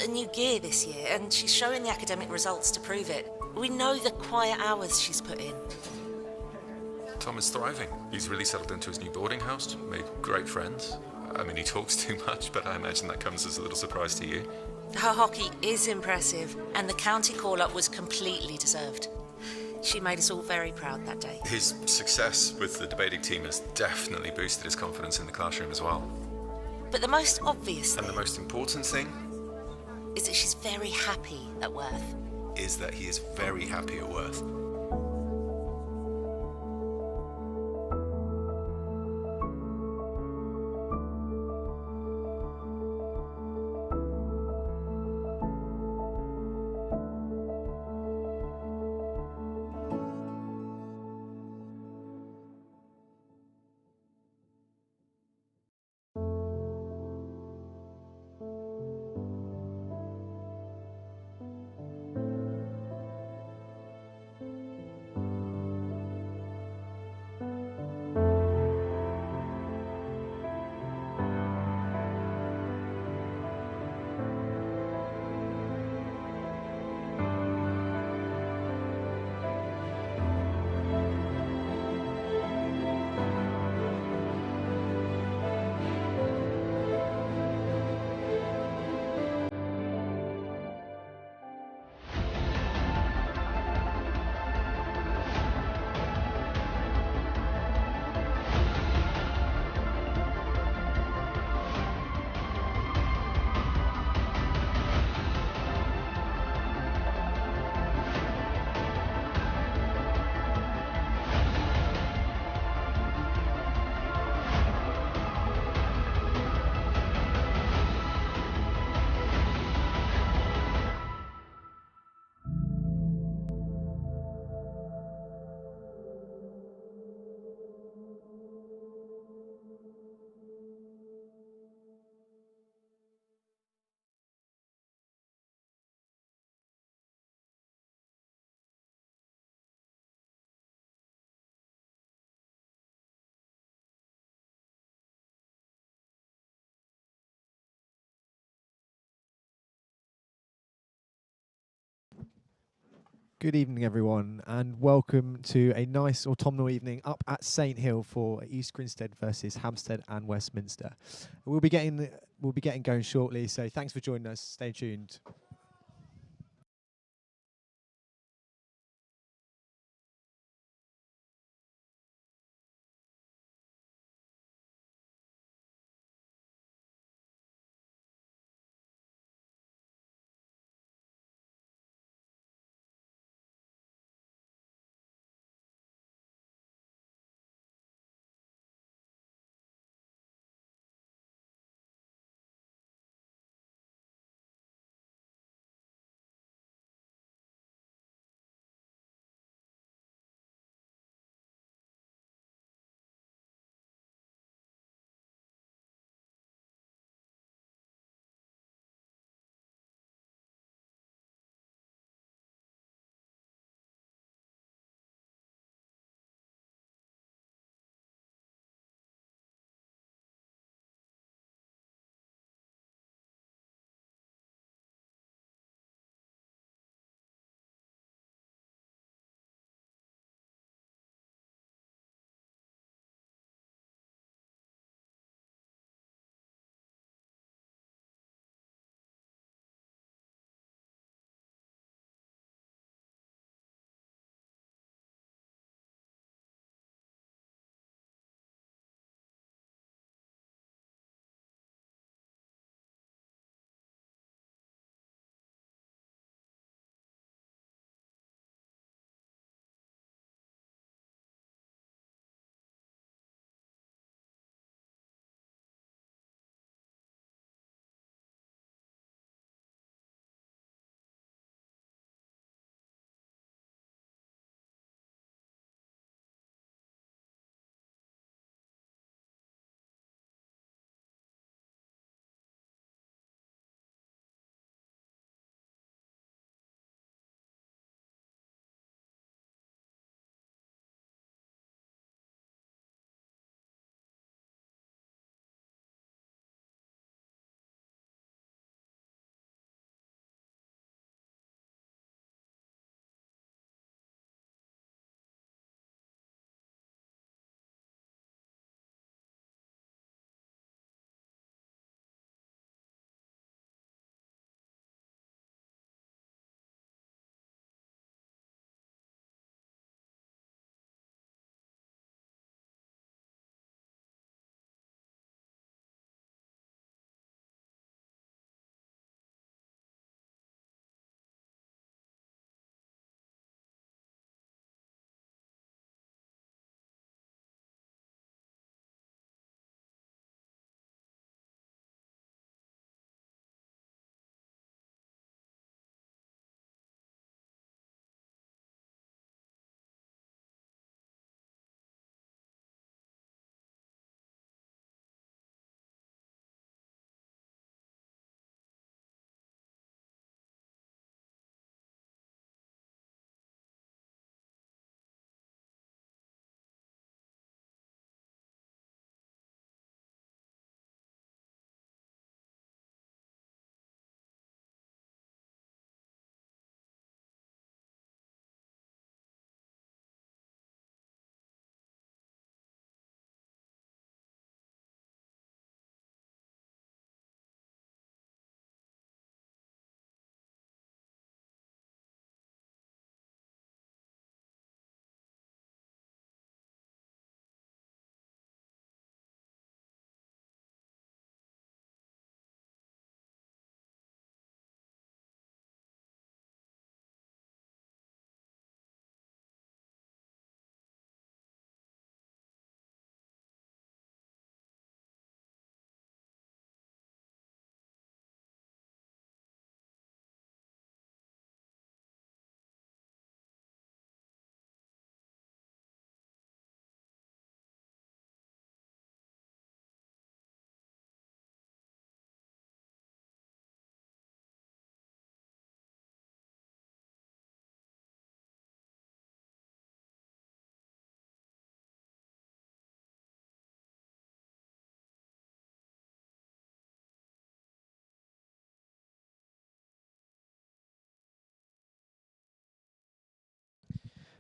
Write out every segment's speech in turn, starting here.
a new gear this year, and she's showing the academic results to prove it. We know the quiet hours she's put in. Tom is thriving. He's really settled into his new boarding house, made great friends. I mean, he talks too much, but I imagine that comes as a little surprise to you. Her hockey is impressive, and the county call-up was completely deserved. She made us all very proud that day. His success with the debating team has definitely boosted his confidence in the classroom as well. But the most obvious And thing the most important thing is that she's very happy at Worth. is that he is very happy at Worth. Good evening, everyone, and welcome to a nice autumnal evening up at St Hill for East Grinstead versus Hampstead and Westminster. We'll be getting going shortly, so thanks for joining us. Stay tuned.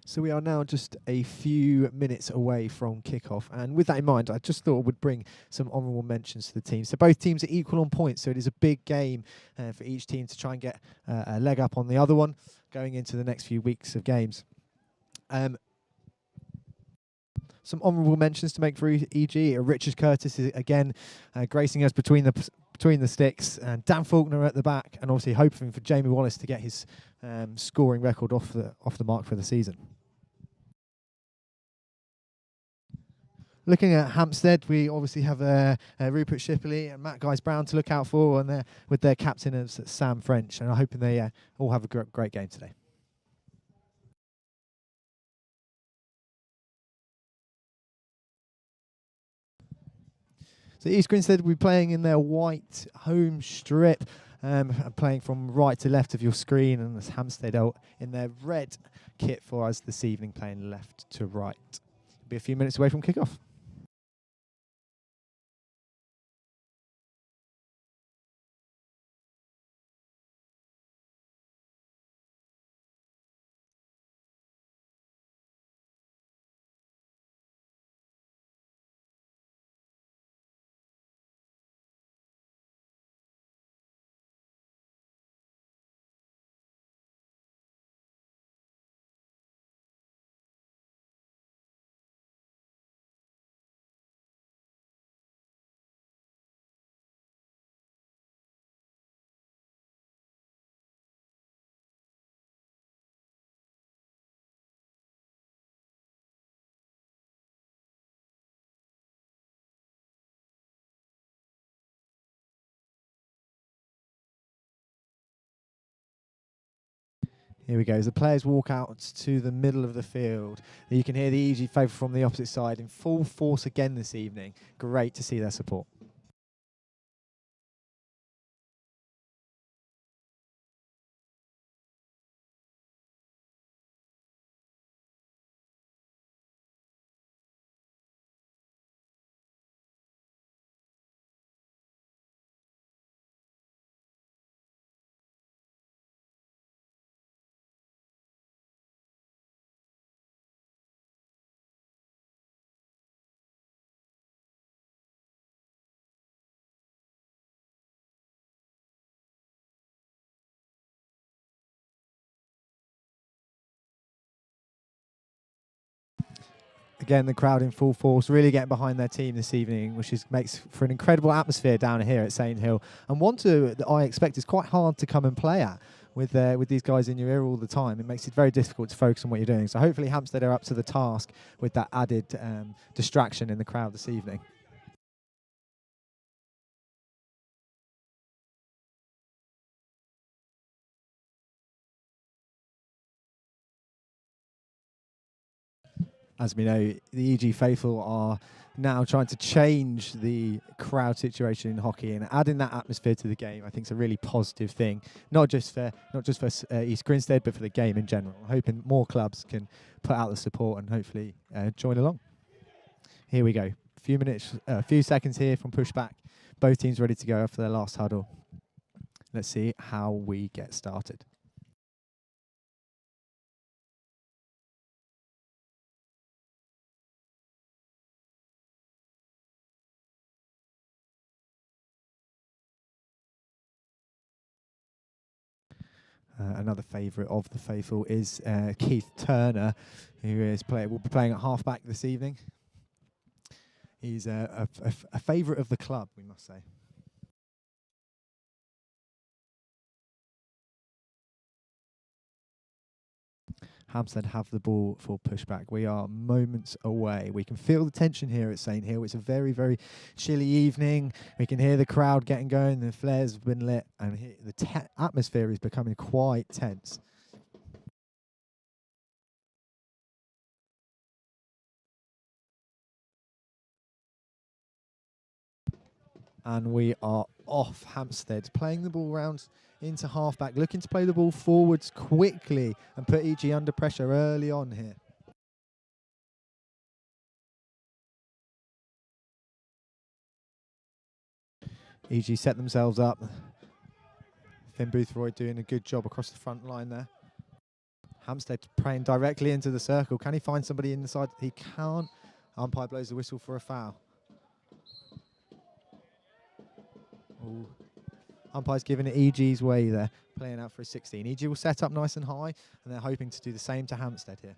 So we are now just a few minutes away from kickoff, and with that in mind, I just thought I would bring some honourable mentions to the team. So both teams are equal on points, so it is a big game for each team to try and get a leg up on the other one going into the next few weeks of games. Some honourable mentions to make for EG. Richard Curtis is again gracing us between the sticks, and Dan Faulkner at the back, and obviously hoping for Jamie Wallace to get his scoring record off the mark for the season. Looking at Hampstead, we obviously have Rupert Shipley and Matt Guys-Brown to look out for, and with their captain as Sam French, and I'm hoping they all have a great game today. So East Grinstead will be playing in their white home strip, playing from right to left of your screen, and as Hampstead out in their red kit for us this evening, playing left to right. It'll be a few minutes away from kickoff. Here we go. As the players walk out to the middle of the field, you can hear the EG favourite from the opposite side in full force again this evening. Great to see their support. Again, the crowd in full force, really getting behind their team this evening, which makes for an incredible atmosphere down here at Saint Hill, and one that I expect is quite hard to come and play at with these guys in your ear all the time. It makes it very difficult to focus on what you're doing. So hopefully Hampstead are up to the task with that added distraction in the crowd this evening. As we know, the EG faithful are now trying to change the crowd situation in hockey, and adding that atmosphere to the game, I think, is a really positive thing. Not just for East Grinstead, but for the game in general. I'm hoping more clubs can put out the support and hopefully join along. Here we go. A few seconds here from pushback. Both teams ready to go after their last huddle. Let's see how we get started. Another favourite of the faithful is Keith Turner, who will be playing at halfback this evening. He's a favourite of the club, we must say. Hampstead have the ball for pushback. We are moments away. We can feel the tension here at Saint Hill. It's a very, very chilly evening. We can hear the crowd getting going. The flares have been lit, and the atmosphere is becoming quite tense. And we are off. Hampstead playing the ball round into halfback, looking to play the ball forwards quickly and put EG under pressure early on here. EG set themselves up. Finn Boothroyd doing a good job across the front line there. Hampstead playing directly into the circle. Can he find somebody inside? He can't. Umpire blows the whistle for a foul. Ooh. Umpire's giving it EG's way there, playing out for a 16. EG will set up nice and high, and they're hoping to do the same to Hampstead here.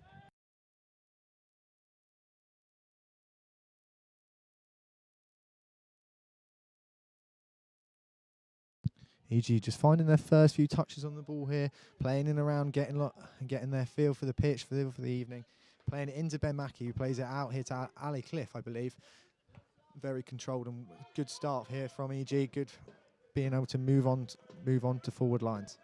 EG just finding their first few touches on the ball here, playing in around, getting their feel for the pitch for the evening. Playing it into Ben Mackey, who plays it out here to Ali Cliff, I believe. Very controlled and good start here from EG. Good being able to move on to forward lines.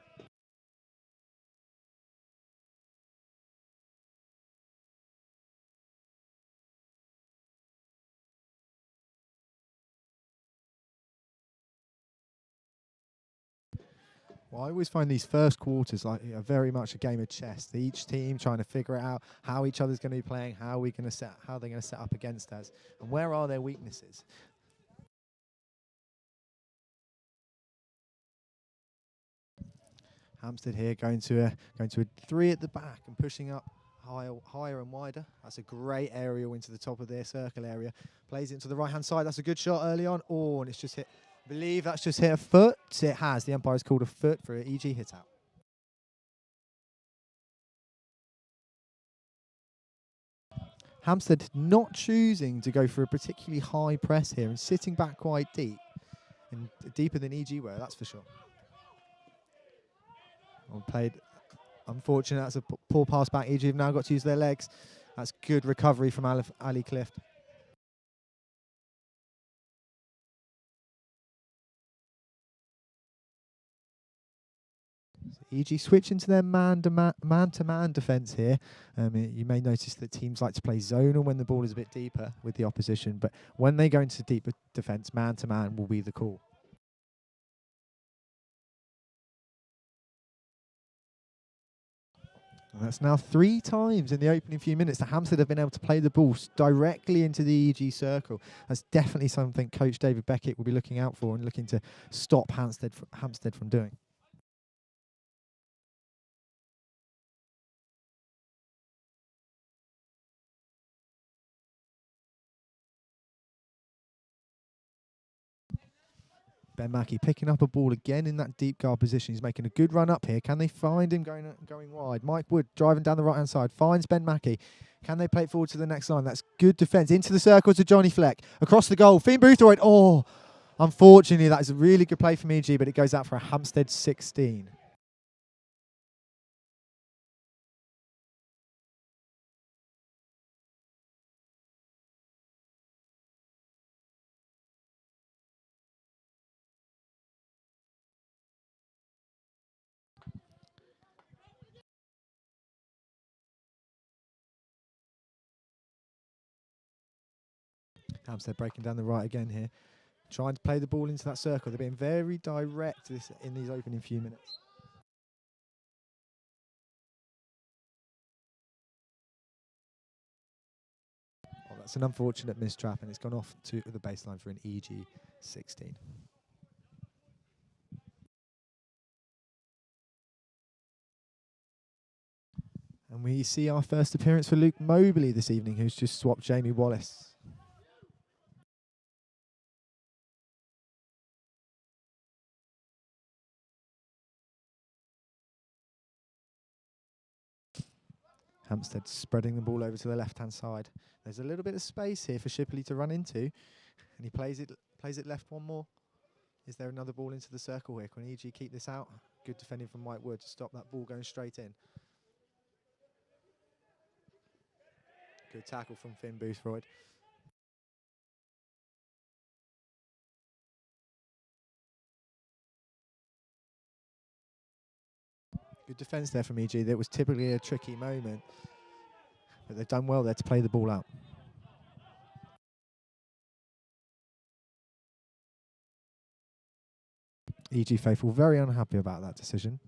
Well, I always find these first quarters like very much a game of chess. Each team trying to figure out how each other's going to be playing, how they're going to set up against us, and where are their weaknesses. Hampstead here going to a 3 at the back and pushing up higher and wider. That's a great aerial into the top of their circle area. Plays it into the right hand side. That's a good shot early on. Oh, and it's just hit. I believe that's just hit a foot. It has. The umpire's called a foot for an EG hit out. Hampstead not choosing to go for a particularly high press here and sitting back quite deep, and deeper than EG were, that's for sure. Well played. Unfortunate, that's a poor pass back. EG have now got to use their legs. That's good recovery from Ali Cliff. EG switch into their man-to-man defence here. You may notice that teams like to play zonal when the ball is a bit deeper with the opposition, but when they go into deeper defence, man-to-man will be the call. And that's now 3 times in the opening few minutes that Hampstead have been able to play the ball directly into the EG circle. That's definitely something Coach David Beckett will be looking out for and looking to stop Hampstead from doing. Ben Mackey picking up a ball again in that deep guard position. He's making a good run up here. Can they find him going wide? Mike Wood driving down the right-hand side. Finds Ben Mackey. Can they play it forward to the next line? That's good defence. Into the circle to Johnny Fleck. Across the goal. Finn Boothroyd. Oh, unfortunately, that is a really good play from EG, but it goes out for a Hampstead 16. Hampstead breaking down the right again here. Trying to play the ball into that circle. They're being very direct in these opening few minutes. Oh, that's an unfortunate mistrap, and it's gone off to the baseline for an EG 16. And we see our first appearance for Luke Mobley this evening, who's just swapped Jamie Wallace. Hampstead spreading the ball over to the left-hand side. There's a little bit of space here for Shipley to run into, and he plays it left one more. Is there another ball into the circle here? Can EG keep this out? Good defending from Mike Wood to stop that ball going straight in. Good tackle from Finn Boothroyd. Good defence there from EG. That was typically a tricky moment, but they've done well there to play the ball out. EG faithful very unhappy about that decision.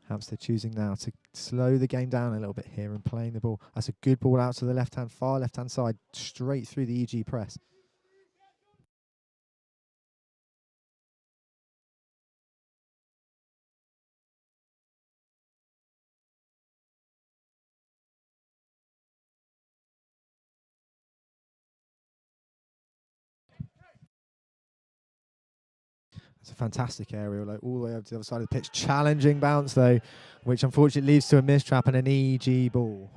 Hampstead choosing now to slow the game down a little bit here and playing the ball. That's a good ball out to the far left-hand side, straight through the EG press. It's a fantastic aerial, like all the way up to the other side of the pitch. Challenging bounce though, which unfortunately leads to a mistrap and an EG ball.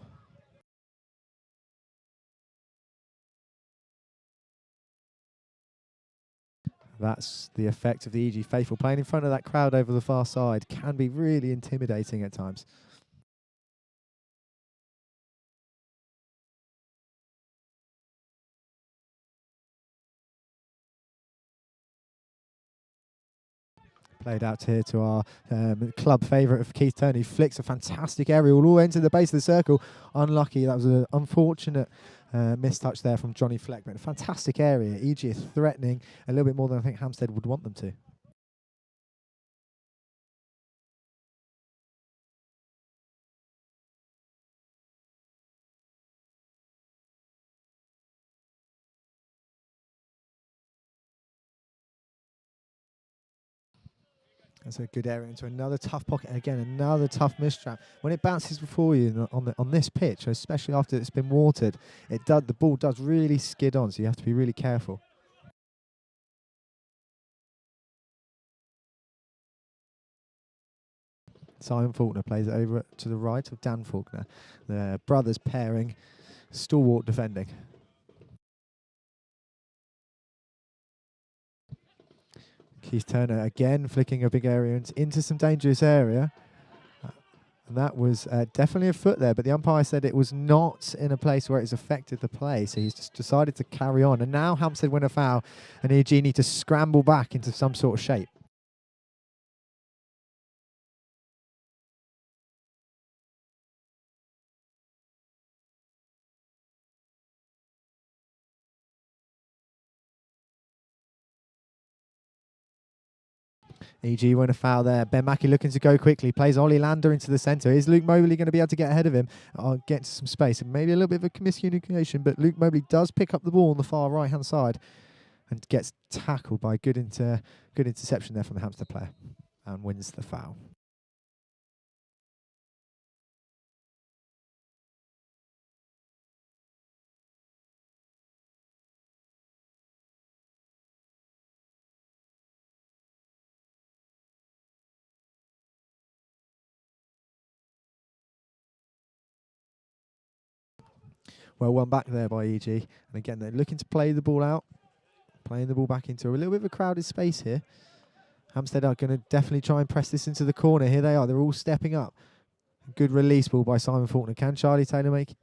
That's the effect of the EG faithful. Playing in front of that crowd over the far side can be really intimidating at times. Played out here to our club favourite of Keith Turner. He flicks a fantastic aerial all the way into the base of the circle. Unlucky, that was an unfortunate mistouch there from Johnny Fleck, but a fantastic area. EG is threatening a little bit more than I think Hampstead would want them to. That's a good area into another tough pocket. And again, another tough mistrap. When it bounces before you on this pitch, especially after it's been watered, the ball does really skid on, so you have to be really careful. Simon Faulkner plays it over to the right of Dan Faulkner. The brothers pairing, stalwart defending. Keith Turner again flicking a big area into some dangerous area. And that was definitely a foot there, but the umpire said it was not in a place where it's affected the play, so he's just decided to carry on. And now Hampstead win a foul, and EG need to scramble back into some sort of shape. EG win a foul there. Ben Mackey looking to go quickly. Plays Ollie Lander into the centre. Is Luke Mobley going to be able to get ahead of him? Get to some space. And maybe a little bit of a miscommunication, but Luke Mobley does pick up the ball on the far right-hand side and gets tackled by good interception there from the Hampstead player and wins the foul. Well, one back there by EG. And again, they're looking to play the ball out, playing the ball back into a little bit of a crowded space here. Hampstead are going to definitely try and press this into the corner. Here they are. They're all stepping up. Good release ball by Simon Faulkner. Can Charlie Taylor make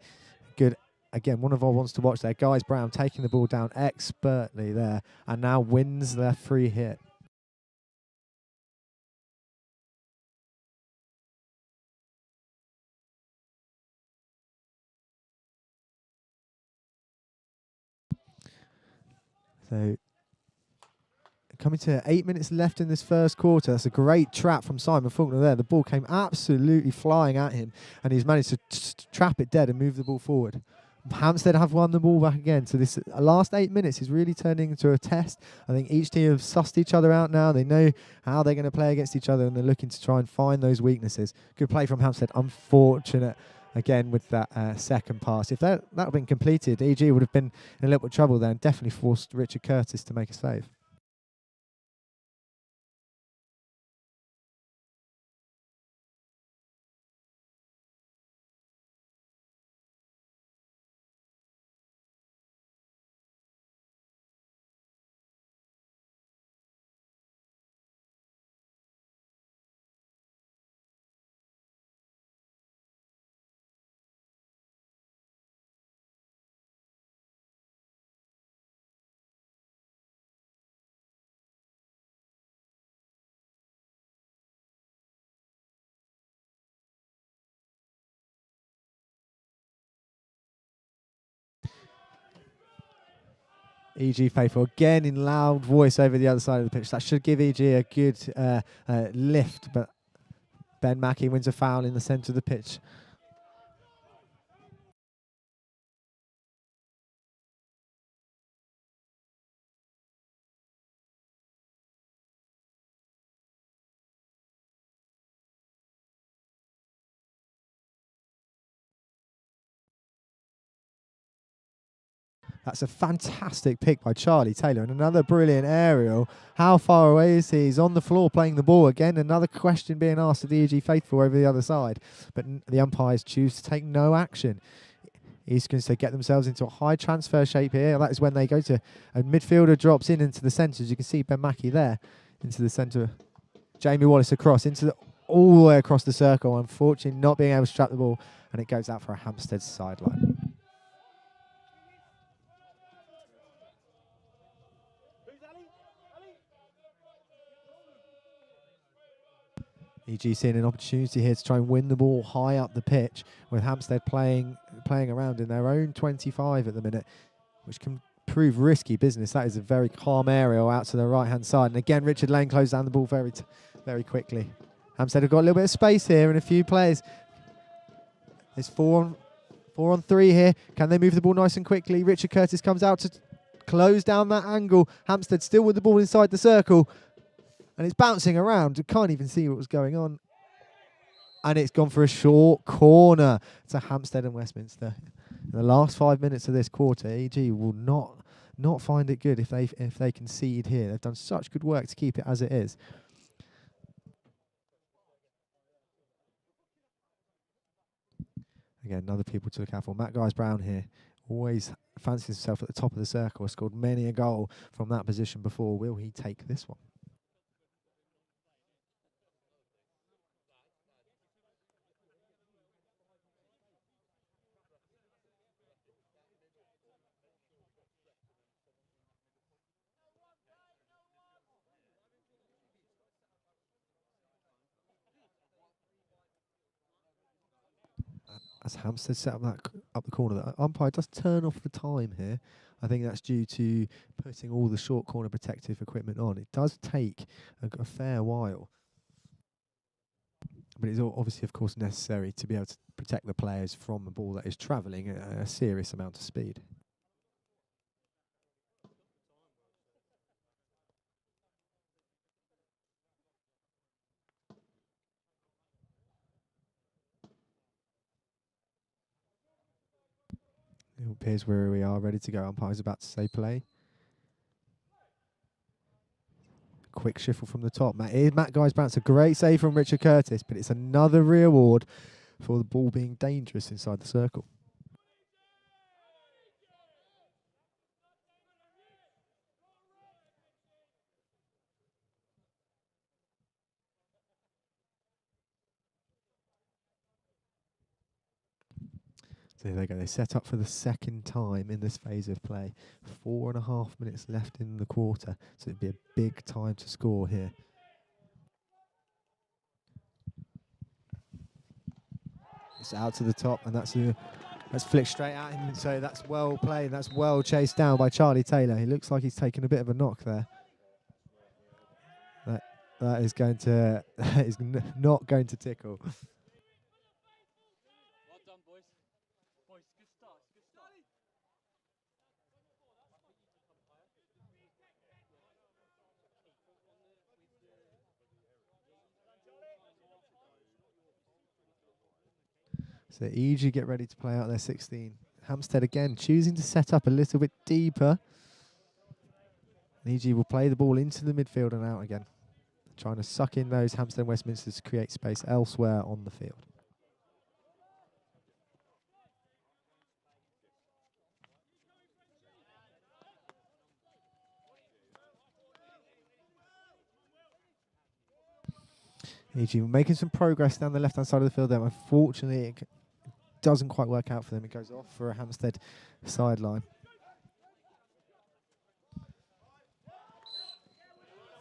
good? Again, one of our ones to watch there. Guys Brown taking the ball down expertly there and now wins their free hit. So coming to 8 minutes left in this first quarter. That's a great trap from Simon Faulkner there. The ball came absolutely flying at him, and he's managed to trap it dead and move the ball forward. Hampstead have won the ball back again. So this last 8 minutes is really turning into a test. I think each team have sussed each other out now. They know how they're going to play against each other, and they're looking to try and find those weaknesses. Good play from Hampstead. Unfortunate again with that second pass. If that had been completed, EG would have been in a little bit of trouble there and definitely forced Richard Curtis to make a save. EG faithful again in loud voice over the other side of the pitch. That should give EG a good lift, but Ben Mackey wins a foul in the centre of the pitch. That's a fantastic pick by Charlie Taylor, and another brilliant aerial. How far away is he? He's on the floor playing the ball again. Another question being asked of the EG faithful over the other side, but the umpires choose to take no action. East Grinstead get themselves into a high transfer shape here. That is when they go to a midfielder drops in into the centre. As you can see, Ben Mackey there into the centre. Jamie Wallace across all the way across the circle. Unfortunately, not being able to trap the ball, and it goes out for a Hampstead sideline. EG seeing an opportunity here to try and win the ball high up the pitch, with Hampstead playing around in their own 25 at the minute, which can prove risky business. That is a very calm aerial out to the right-hand side. And again, Richard Lane closed down the ball very quickly. Hampstead have got a little bit of space here and a few players. There's 4 on 3 here. Can they move the ball nice and quickly? Richard Curtis comes out to close down that angle. Hampstead still with the ball inside the circle. And it's bouncing around. You can't even see what was going on. And it's gone for a short corner to Hampstead and Westminster. In the last 5 minutes of this quarter, EG will not find it good if they concede here. They've done such good work to keep it as it is. Again, another people to look out for. Matt Guys-Brown here. Always fancies himself at the top of the circle. Has scored many a goal from that position before. Will he take this one? As Hampstead set up up the corner, the umpire does turn off the time here. I think that's due to putting all the short corner protective equipment on. It does take a fair while, but it's obviously, of course, necessary to be able to protect the players from a ball that is travelling at a serious amount of speed. It appears where we are, ready to go. Umpire's about to say play. Quick shuffle from the top. Matt Guys-Brown. A great save from Richard Curtis, but it's another reward for the ball being dangerous inside the circle. So there they go. They set up for the second time in this phase of play. 4.5 minutes left in the quarter, so it'd be a big time to score here. It's out to the top, and that's flicked straight at him. So that's well played. That's well chased down by Charlie Taylor. He looks like he's taken a bit of a knock there. That is going to not going to tickle. So EG get ready to play out their 16. Hampstead again choosing to set up a little bit deeper. And EG will play the ball into the midfield and out again, trying to suck in those Hampstead Westminsters to create space elsewhere on the field. EG making some progress down the left-hand side of the field there. Unfortunately, it doesn't quite work out for them. It goes off for a Hampstead sideline.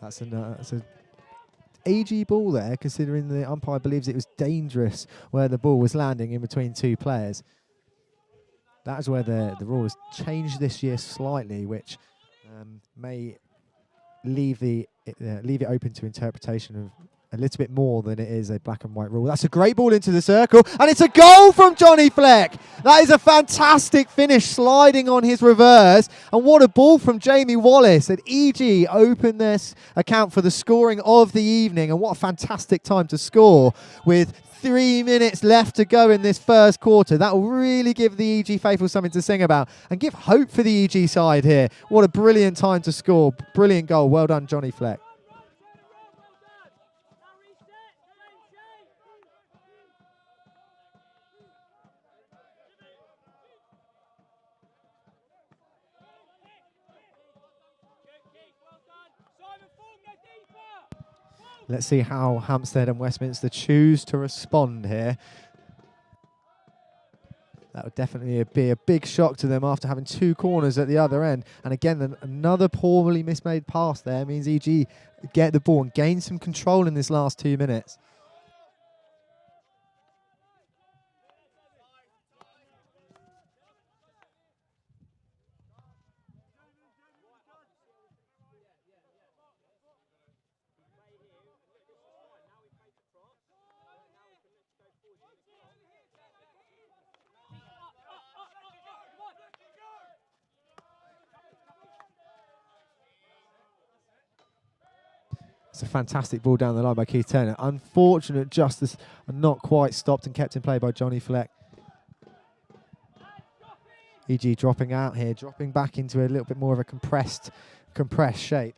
That's a AG ball there, considering the umpire believes it was dangerous where the ball was landing in between two players. That's where the rule has changed this year slightly, which may leave it open to interpretation a little bit more than it is a black and white rule. That's a great ball into the circle, and it's a goal from Johnny Fleck. That is a fantastic finish, sliding on his reverse, and what a ball from Jamie Wallace. And EG open this account for the scoring of the evening, and what a fantastic time to score with 3 minutes left to go in this first quarter. That will really give the EG faithful something to sing about and give hope for the EG side here. What a brilliant time to score. Brilliant goal. Well done, Johnny Fleck. Let's see how Hampstead and Westminster choose to respond here. That would definitely be a big shock to them after having 2 corners at the other end. And again, another poorly mismade pass there means EG get the ball and gain some control in this last 2 minutes. It's a fantastic ball down the line by Keith Turner. Unfortunate justice, not quite stopped and kept in play by Johnny Fleck. EG dropping out here, dropping back into a little bit more of a compressed shape.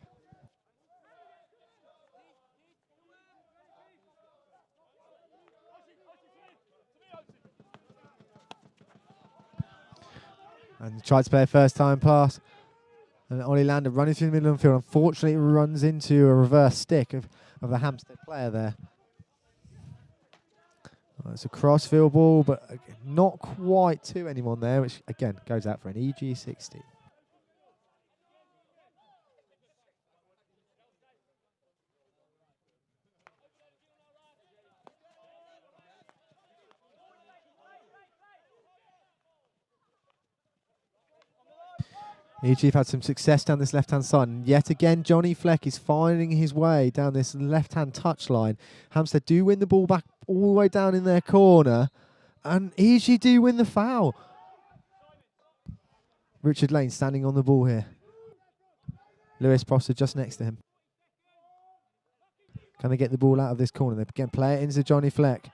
And tried to play a first time pass. And Ollie Lander running through the middle of the field. Unfortunately, runs into a reverse stick of the Hampstead player there. It's a crossfield ball, but not quite to anyone there, which again goes out for an EG 60. EG have had some success down this left-hand side, and yet again Johnny Fleck is finding his way down this left-hand touch line. Hampstead do win the ball back all the way down in their corner, and EG do win the foul. Richard Lane standing on the ball here. Lewis Prosser just next to him. Can they get the ball out of this corner? They again play it into Johnny Fleck.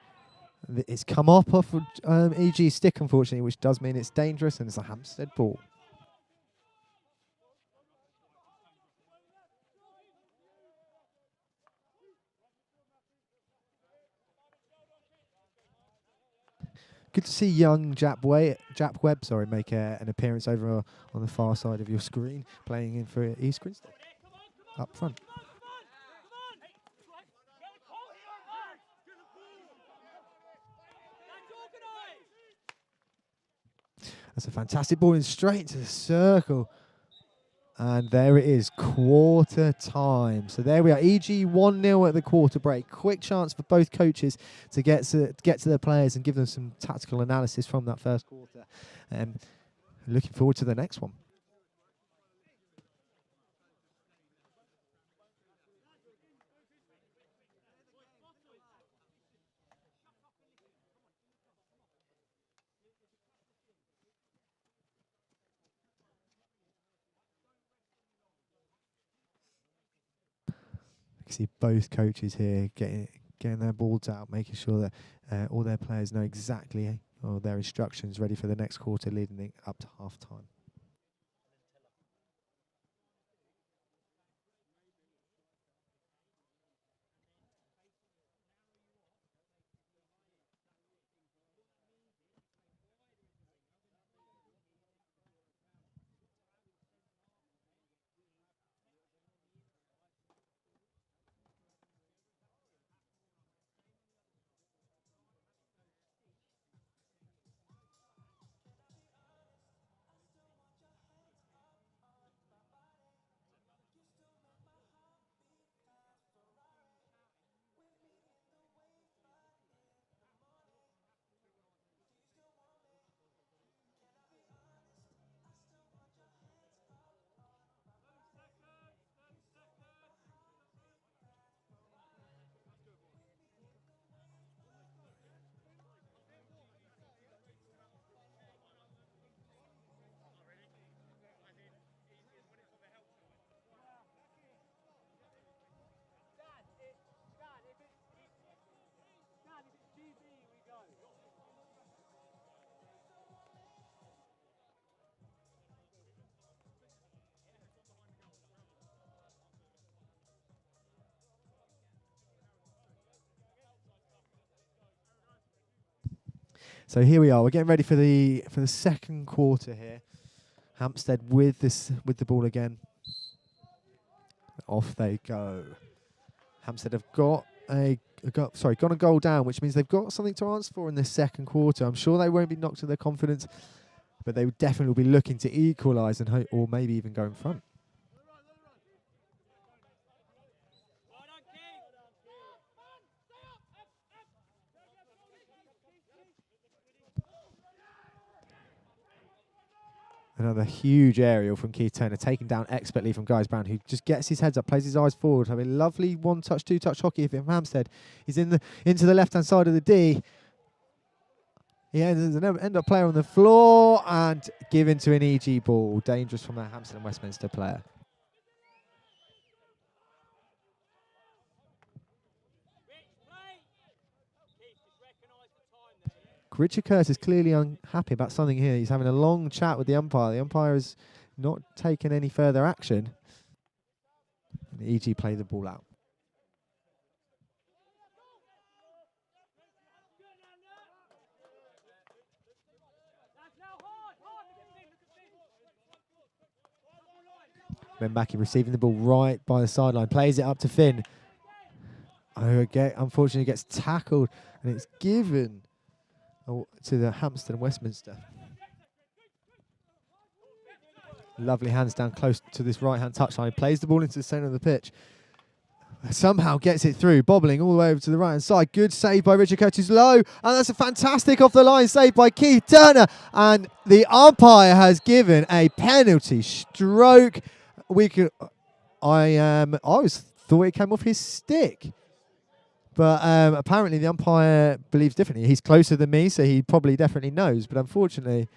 It's come off EG's stick, unfortunately, which does mean it's dangerous, and it's a Hampstead ball. Good to see young Jap Webb, make an appearance over on the far side of your screen, playing in for East Grinstead up front. That's a fantastic ball in straight into the circle. And there it is, quarter time. So there we are, EG 1-0 at the quarter break. Quick chance for both coaches to get to their players and give them some tactical analysis from that first quarter. Looking forward to the next one. See both coaches here getting their balls out, making sure that all their players know exactly their instructions ready for the next quarter, leading up to half time. So here we are. We're getting ready for the second quarter here. Hampstead with the ball again. Off they go. Hampstead have gone a goal down, which means they've got something to answer for in this second quarter. I'm sure they won't be knocked to their confidence, but they would definitely be looking to equalise and or maybe even go in front. Another huge aerial from Keith Turner, taken down expertly from Guys Brown, who just gets his heads up, plays his eyes forward. Having lovely one-touch, two-touch hockey from Hampstead. He's into the left-hand side of the D. He ends an end-up player on the floor and given to an EG ball. Dangerous from a Hampstead and Westminster player. Richard Curtis is clearly unhappy about something here. He's having a long chat with the umpire. The umpire has not taken any further action. And the EG play the ball out. Mbaki receiving the ball right by the sideline. Plays it up to Finn. Unfortunately gets tackled and it's given to the Hampstead and Westminster. Lovely hands down close to this right-hand touchline. Plays the ball into the centre of the pitch. Somehow gets it through, bobbling all the way over to the right-hand side. Good save by Richard Curtis Low. And that's a fantastic off-the-line save by Keith Turner. And the umpire has given a penalty stroke. I always thought it came off his stick. But apparently the umpire believes differently. He's closer than me, so he probably definitely knows. But unfortunately,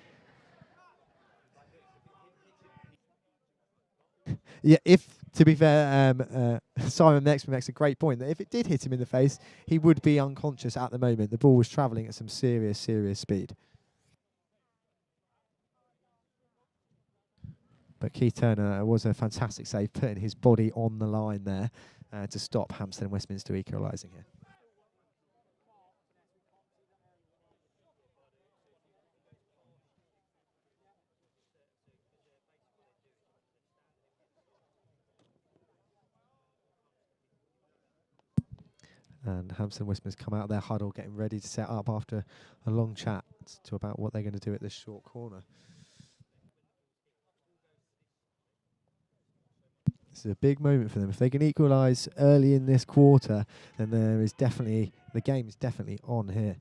yeah. To be fair, Simon makes a great point that if it did hit him in the face, he would be unconscious at the moment. The ball was travelling at some serious speed. But Keith Turner was a fantastic save, putting his body on the line there. To stop Hampstead and Westminster equalising here. And Hampstead and Westminster come out of their huddle, getting ready to set up after a long chat to about what they're going to do at this short corner. This is a big moment for them. If they can equalise early in this quarter, then the game is definitely on here.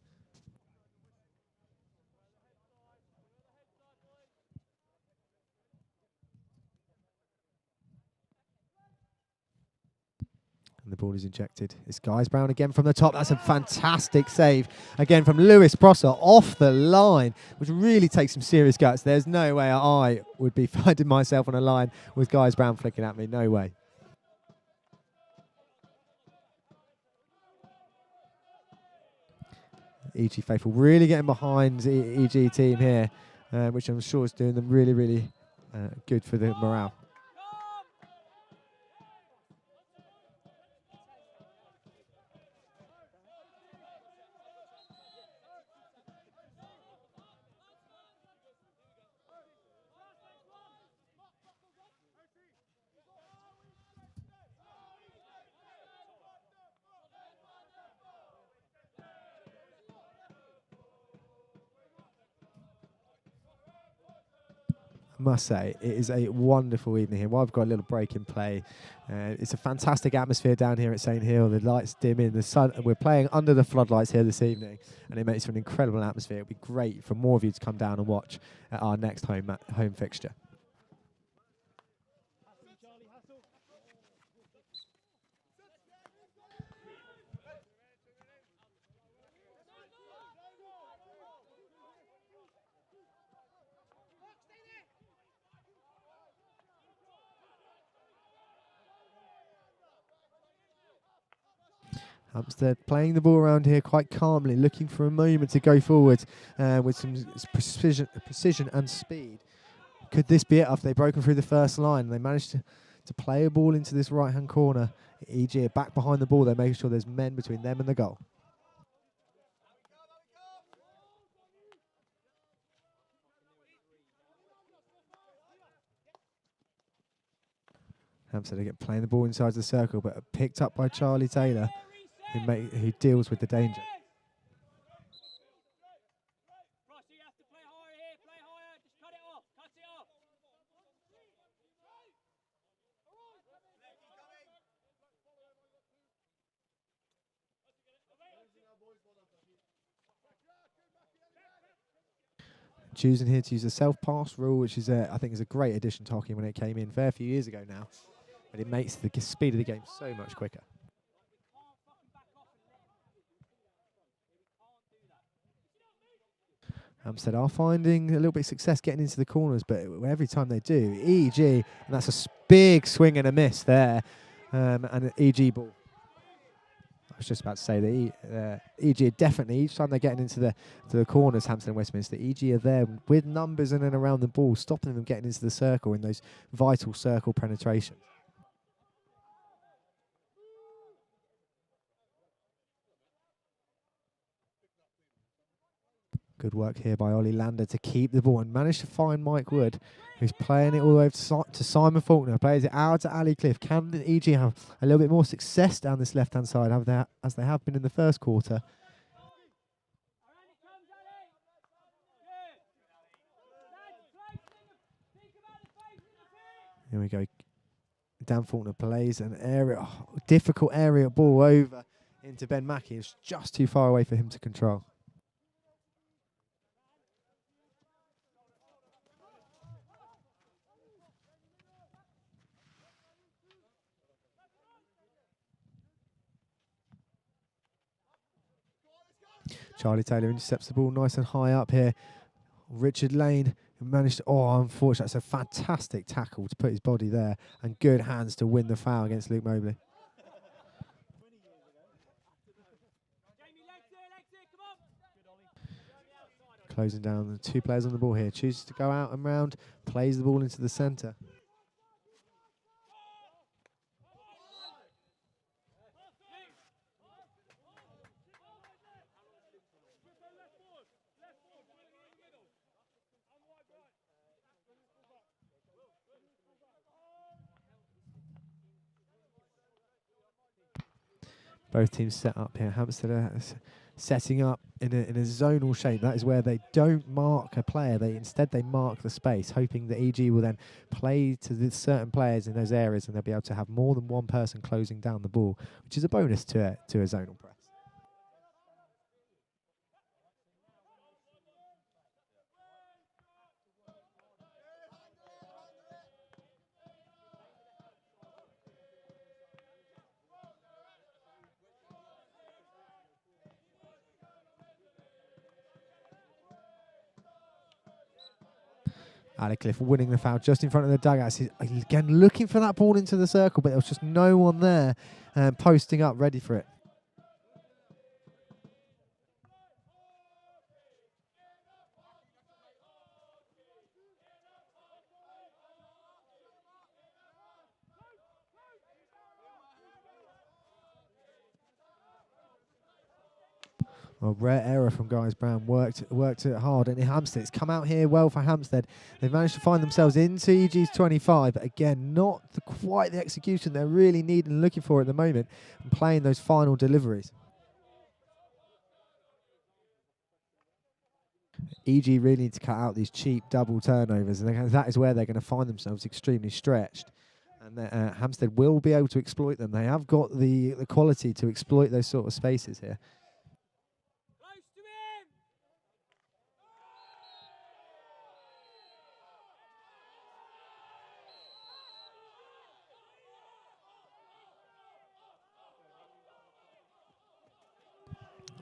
And the ball is injected. It's Guys Brown again from the top. That's a fantastic save. Again from Lewis Prosser off the line, which really takes some serious guts. There's no way I would be finding myself on a line with Guys Brown flicking at me. No way. EG faithful really getting behind the EG team here, which I'm sure is doing them really good for the morale. Must say, it is a wonderful evening here. While I've got a little break in play, it's a fantastic atmosphere down here at St Hill. The lights dim in, the sun. We're playing under the floodlights here this evening, and it makes for an incredible atmosphere. It'd be great for more of you to come down and watch at our next home fixture. Hampstead playing the ball around here quite calmly, looking for a moment to go forward with some precision and speed. Could this be it after they've broken through the first line? They managed to play a ball into this right-hand corner. EG are back behind the ball. They're making sure there's men between them and the goal. Hampstead again playing the ball inside the circle, but picked up by Charlie Taylor, who deals with the danger. Choosing here to use the self-pass rule, which is I think is a great addition to hockey when it came in a fair few years ago now, but it makes the speed of the game so much quicker. Hampstead are finding a little bit of success getting into the corners, but every time they do, EG, and that's a big swing and a miss there, and an EG ball. I was just about to say that EG are definitely, each time they're getting into the corners, Hampstead and Westminster, EG are there with numbers in and around the ball, stopping them getting into the circle in those vital circle penetrations. Good work here by Ollie Lander to keep the ball and manage to find Mike Wood, who's playing it all the way to Simon Faulkner. Plays it out to Ali Cliff. Can the EG have a little bit more success down this left-hand side as they have been in the first quarter? Here we go. Dan Faulkner plays an difficult area ball over into Ben Mackey. It's just too far away for him to control. Charlie Taylor intercepts the ball nice and high up here. Richard Lane managed to, unfortunately, that's a fantastic tackle to put his body there, and good hands to win the foul against Luke Mobley. Closing down the two players on the ball here. Chooses to go out and round, plays the ball into the centre. Both teams set up here. Hampstead are setting up in a zonal shape. That is where they don't mark a player. Instead they mark the space, hoping that EG will then play to the certain players in those areas, and they'll be able to have more than one person closing down the ball, which is a bonus to a zonal press. Ali Cliff winning the foul just in front of the dugouts. He's again looking for that ball into the circle, but there was just no one there posting up ready for it. Well, rare error from Guys Brown. Worked it hard, and Hampstead, it's come out here well for Hampstead. They've managed to find themselves into EG's 25, but again, not quite the execution they're really needing and looking for at the moment, and playing those final deliveries. EG really need to cut out these cheap double turnovers, and that is where they're going to find themselves extremely stretched. And Hampstead will be able to exploit them. They have got the quality to exploit those sort of spaces here.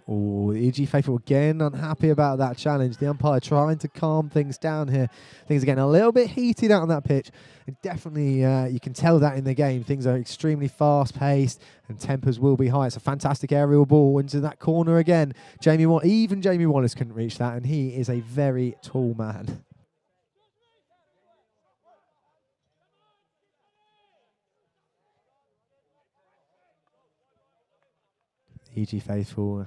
Oh, the EG faithful again unhappy about that challenge. The umpire trying to calm things down here. Things are getting a little bit heated out on that pitch. And definitely you can tell that in the game. Things are extremely fast-paced and tempers will be high. It's a fantastic aerial ball into that corner again. Even Jamie Wallace couldn't reach that, and he is a very tall man. EG faithful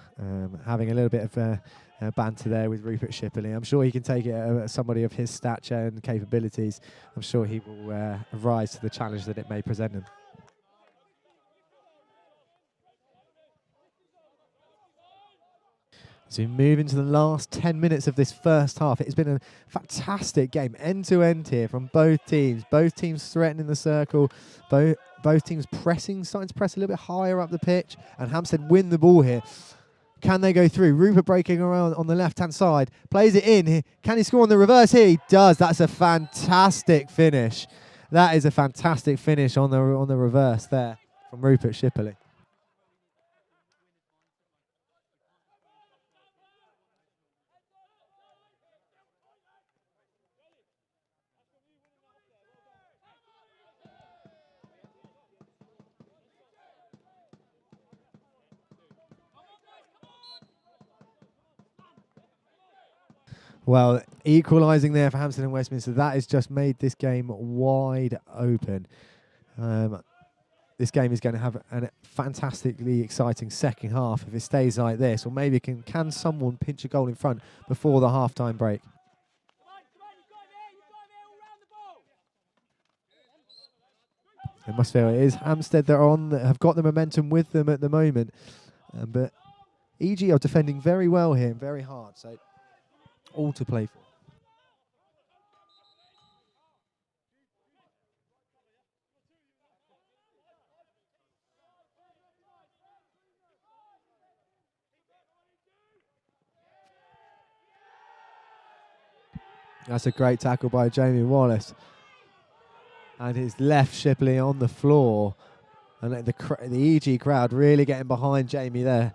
having a little bit of banter there with Rupert Shipley. I'm sure he can take it. Somebody of his stature and capabilities, I'm sure he will rise to the challenge that it may present him. So we move into the last 10 minutes of this first half. It's been a fantastic game, end to end here from both teams. Both teams threatening the circle. Both teams pressing, starting to press a little bit higher up the pitch. And Hampstead win the ball here. Can they go through? Rupert breaking around on the left-hand side. Plays it in. Can he score on the reverse here? He does. That's a fantastic finish. That is a fantastic finish on the reverse there from Rupert Shipley. Well, equalising there for Hampstead and Westminster, that has just made this game wide open. This game is going to have a fantastically exciting second half if it stays like this, or maybe can someone pinch a goal in front before the half-time break? It must feel it is Hampstead that have got the momentum with them at the moment, but EG are defending very well here and very hard, so all to play for. That's a great tackle by Jamie Wallace. And his left Shipley on the floor. And the EG crowd really getting behind Jamie there.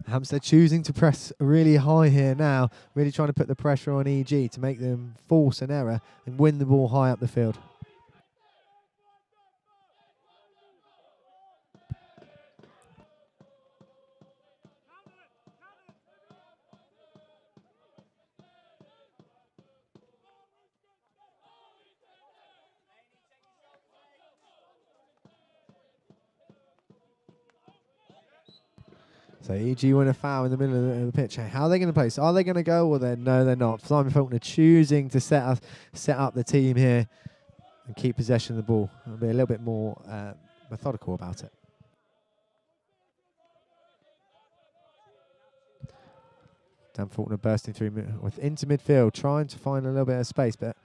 Hampstead choosing to press really high here now, really trying to put the pressure on EG to make them force an error and win the ball high up the field. So EG win a foul in the middle of the pitch. How are they going to play? So are they going to go or no, they're not. Simon Faulkner choosing to set up the team here and keep possession of the ball. I'll be a little bit more methodical about it. Dan Faulkner bursting through into midfield, trying to find a little bit of space, but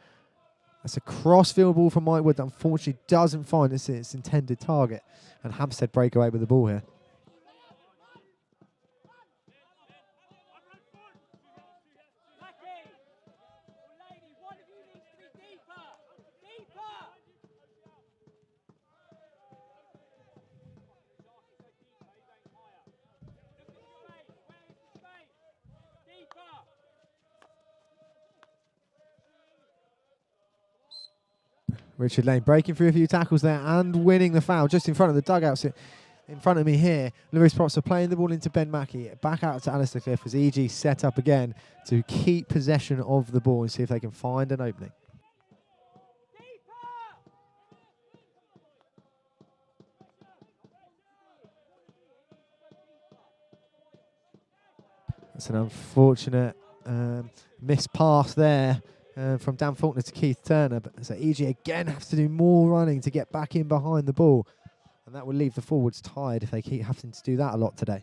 that's a cross-field ball from Mike Wood that unfortunately doesn't find its intended target. And Hampstead break away with the ball here. Richard Lane breaking through a few tackles there and winning the foul just in front of the dugouts. In front of me here, Lewis Prosser playing the ball into Ben Mackey. Back out to Alistair Cliff as EG set up again to keep possession of the ball and see if they can find an opening. That's an unfortunate missed pass there. From Dan Faulkner to Keith Turner, but so EG again have to do more running to get back in behind the ball, and that will leave the forwards tired if they keep having to do that a lot today.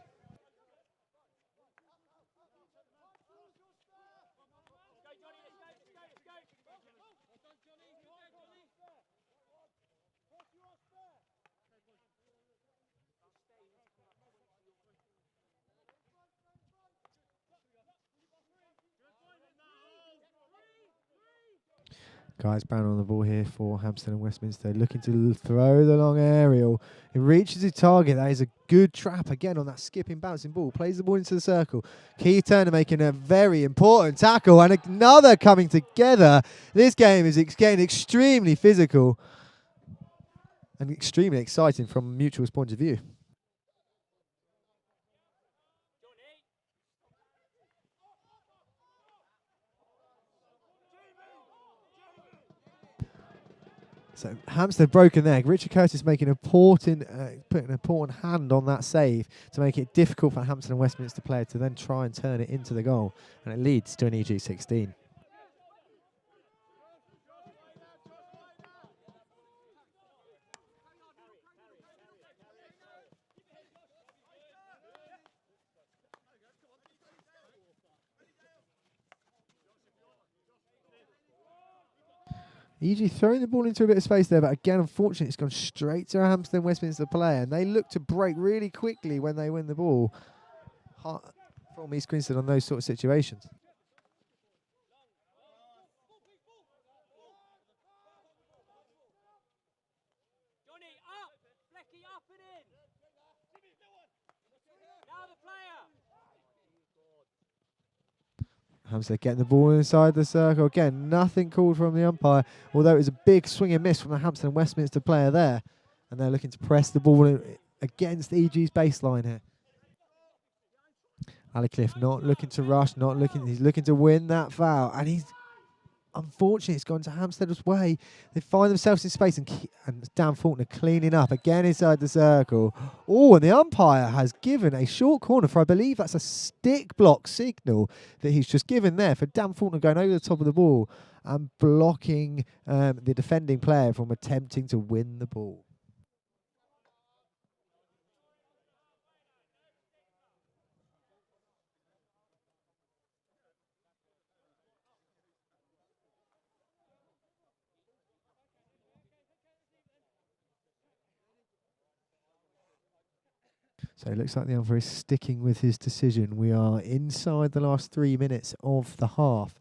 Guys Brown on the ball here for Hampstead and Westminster, looking to throw the long aerial. It reaches his target. That is a good trap again on that skipping, bouncing ball. Plays the ball into the circle. Keith Turner making a very important tackle and another coming together. This game is getting extremely physical and extremely exciting from Mutual's point of view. So Hampstead broken there. Richard Curtis making putting an important hand on that save to make it difficult for Hampstead and Westminster player to then try and turn it into the goal. And it leads to an EG 16. EG throwing the ball into a bit of space there, but again, unfortunately, it's gone straight to a Hampstead Westminster player, and they look to break really quickly when they win the ball from East Grinstead on those sort of situations. Hampstead getting the ball inside the circle. Again, nothing called from the umpire, although it was a big swing and miss from the Hampstead and Westminster player there. And they're looking to press the ball against EG's baseline here. Ali Cliff not looking to rush, he's looking to win that foul. And he's, unfortunately, it's gone to Hampstead's way. They find themselves in space, and Dan Faulkner cleaning up again inside the circle. Oh, and the umpire has given a short corner for, I believe that's a stick block signal that he's just given there for Dan Faulkner going over the top of the ball and blocking the defending player from attempting to win the ball. So it looks like the umpire is sticking with his decision. We are inside the last 3 minutes of the half.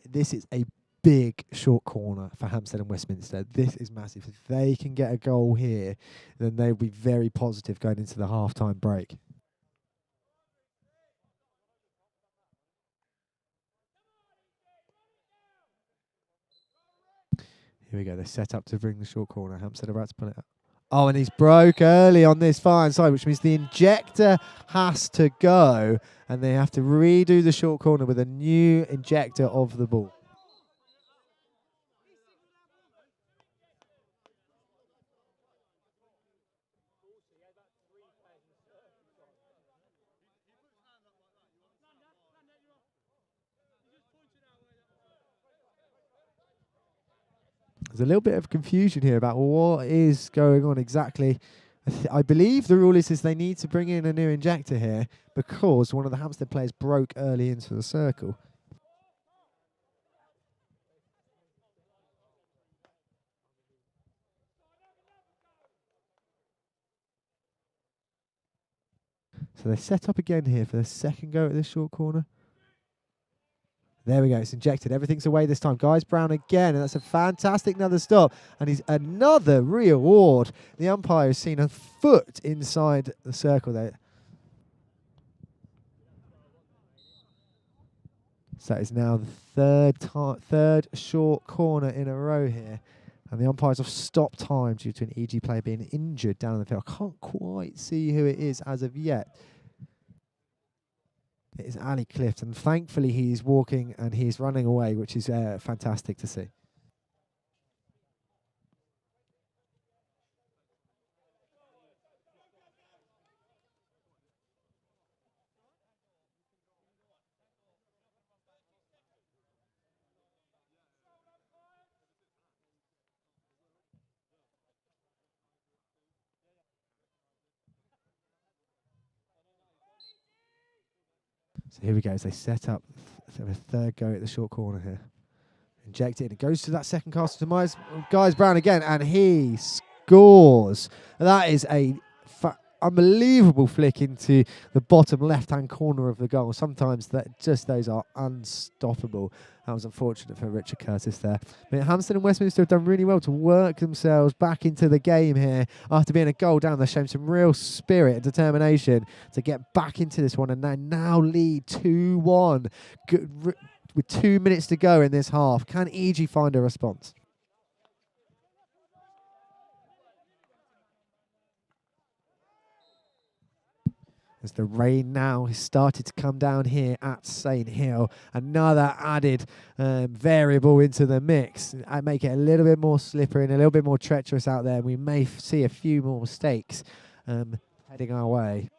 This is a big short corner for Hampstead and Westminster. This is massive. If they can get a goal here, then they'll be very positive going into the half-time break. Here we go. They set up to bring the short corner. Hampstead about to pull it up. Oh, and he's broke early on this far inside, which means the injector has to go, and they have to redo the short corner with a new injector of the ball. There's a little bit of confusion here about what is going on exactly. I believe the rule is they need to bring in a new injector here because one of the Hampstead players broke early into the circle. So they set up again here for the second go at this short corner. There we go, it's injected. Everything's away this time. Guys Brown again, and that's a fantastic another stop. And he's another reward. The umpire has seen a foot inside the circle there. So that is now the third short corner in a row here. And the umpires have stopped time due to an EG player being injured down the field. I can't quite see who it is as of yet. It is Ali Clift, and thankfully he's walking and he's running away, which is fantastic to see. So here we go, as they set up a third go at the short corner here. Inject it, and it goes to that second cast to Guys Brown again, and he scores. That is a unbelievable flick into the bottom left-hand corner of the goal. Sometimes those are unstoppable. That was unfortunate for Richard Curtis there. But Hampstead and Westminster have done really well to work themselves back into the game here after being a goal down. They've shown some real spirit and determination to get back into this one, and they now lead 2-1 with 2 minutes to go in this half. Can EG find a response? as the rain now has started to come down here at St Hill. Another added variable into the mix. I make it a little bit more slippery and a little bit more treacherous out there. We may see a few more mistakes heading our way.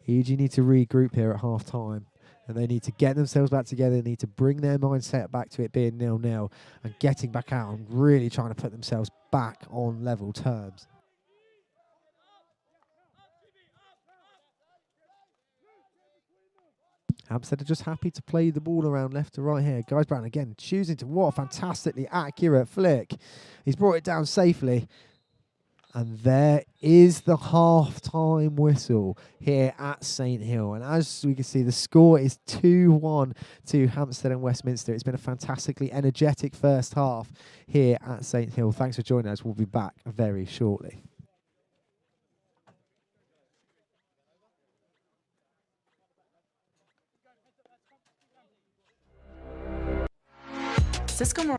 EG need to regroup here at half time, and they need to get themselves back together. They need to bring their mindset back to it being 0-0 and getting back out and really trying to put themselves back on level terms. Hampstead are just happy to play the ball around left to right here. Guys Brown again choosing to, what a fantastically accurate flick. He's brought it down safely. And there is the half-time whistle here at St Hill. And as we can see, the score is 2-1 to Hampstead and Westminster. It's been a fantastically energetic first half here at St Hill. Thanks for joining us. We'll be back very shortly. Cisco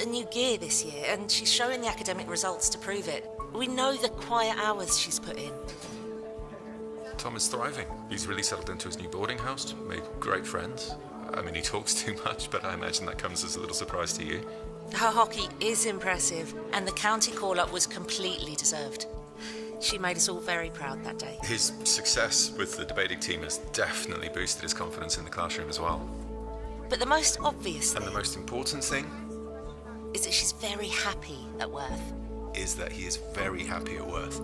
new gear this year, and she's showing the academic results to prove it. We know the quiet hours she's put in. Tom is thriving. He's really settled into his new boarding house, made great friends. I mean, he talks too much, but I imagine that comes as a little surprise to you. Her hockey is impressive, and the county call-up was completely deserved. She made us all very proud that day. His success with the debating team has definitely boosted his confidence in the classroom as well. But the most obvious And thing the most important thing is that she's very happy at Worth. is that he is very happy at Worth.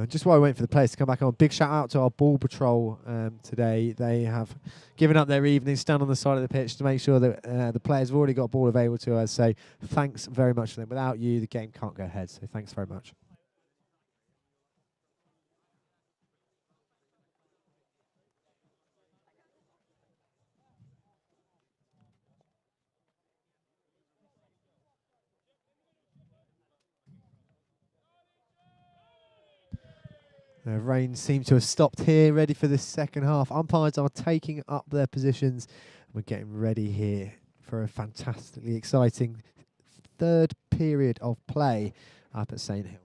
Just while I wait for the players to come back on, big shout out to our ball patrol today. They have given up their evening, stand on the side of the pitch to make sure that the players have already got ball available to us. So thanks very much for them. Without you, the game can't go ahead. So thanks very much. Rain seems to have stopped here, ready for this second half. Umpires are taking up their positions. We're getting ready here for a fantastically exciting third period of play up at St Hill.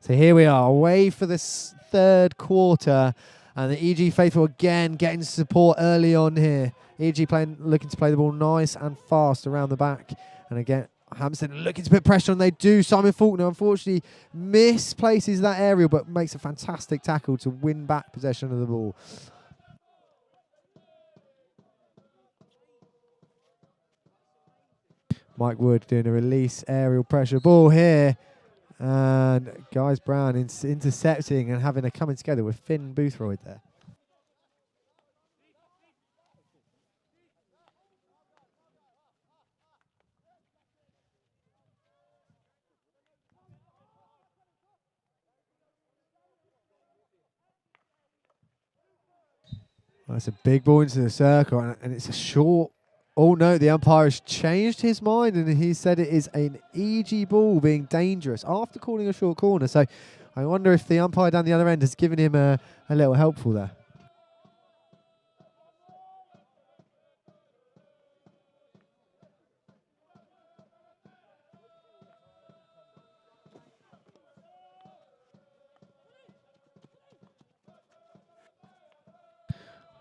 So here we are, away for this third quarter. And the EG faithful again getting support early on here. EG looking to play the ball nice and fast around the back. And again, Hampstead looking to put pressure on. They do. Simon Faulkner unfortunately misplaces that aerial, but makes a fantastic tackle to win back possession of the ball. Mike Wood doing a release aerial pressure ball here. And Guys Brown intercepting and having a coming together with Finn Boothroyd there. Well, that's a big ball into the circle, and it's a short. Oh no, the umpire has changed his mind and he said it is an EG ball being dangerous after calling a short corner. So I wonder if the umpire down the other end has given him a little helpful there.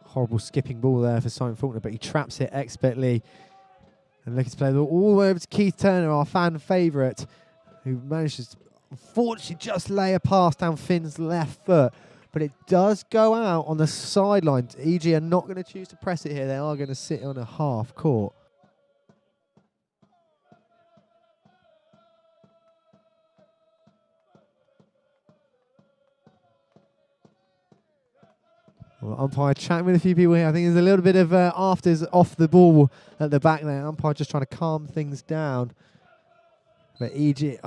Horrible skipping ball there for Simon Faulkner, but he traps it expertly. And looking to play the ball all the way over to Keith Turner, our fan favourite, who manages to unfortunately just lay a pass down Finn's left foot. But it does go out on the sideline. EG are not going to choose to press it here. They are going to sit on a half court. Well, umpire chatting with a few people here. I think there's a little bit of afters off the ball at the back there. Umpire just trying to calm things down. But EG,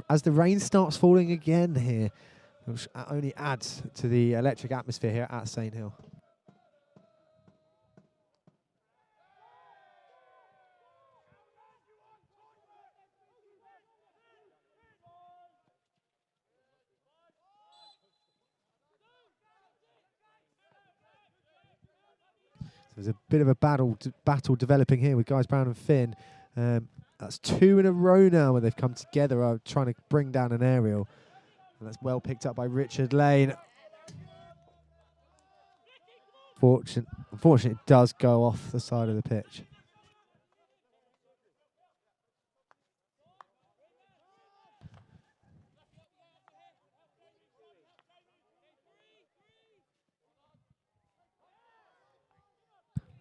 as the rain starts falling again here, which only adds to the electric atmosphere here at St Hill. There's a bit of a battle developing here with Guys Brown and Finn. That's 2 in a row now where they've come together trying to bring down an aerial. And that's well picked up by Richard Lane. Unfortunately, it does go off the side of the pitch.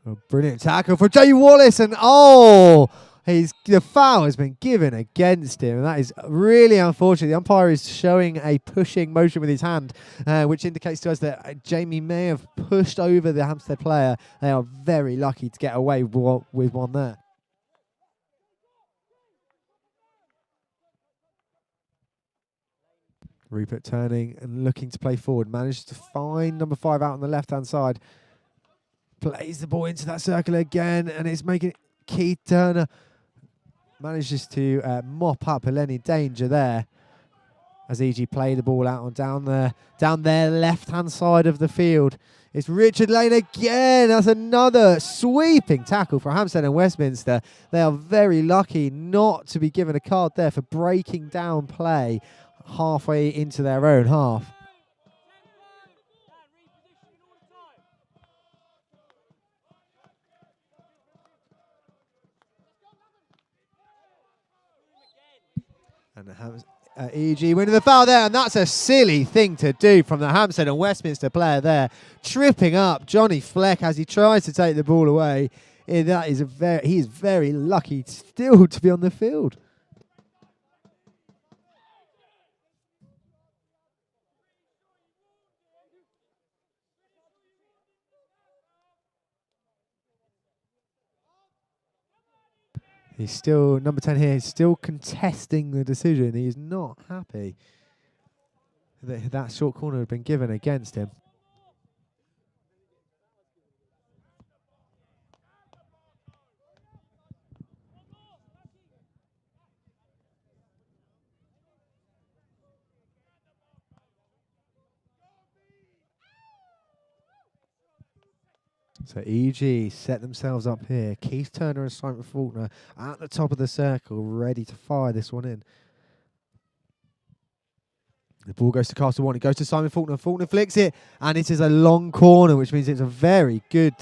A brilliant tackle for Jay Wallace, and the foul has been given against him, and that is really unfortunate. The umpire is showing a pushing motion with his hand, which indicates to us that Jamie may have pushed over the Hampstead player. They are very lucky to get away with one there. Rupert turning and looking to play forward, manages to find number 5 out on the left-hand side. Plays the ball into that circle again, and it's making it. Keith Turner manages to mop up any danger there as EG play the ball out on down their left-hand side of the field. It's Richard Lane again. That's another sweeping tackle for Hampstead and Westminster. They are very lucky not to be given a card there for breaking down play halfway into their own half. And EG winning the foul there, and that's a silly thing to do from the Hampstead and Westminster player there, tripping up Johnny Fleck as he tries to take the ball away. He is very lucky still to be on the field. He's still, number 10 here, he's still contesting the decision. He is not happy that that short corner had been given against him. So EG set themselves up here. Keith Turner and Simon Faulkner at the top of the circle, ready to fire this one in. The ball goes to Castle One. It goes to Simon Faulkner. Faulkner flicks it, and it is a long corner, which means it's a very good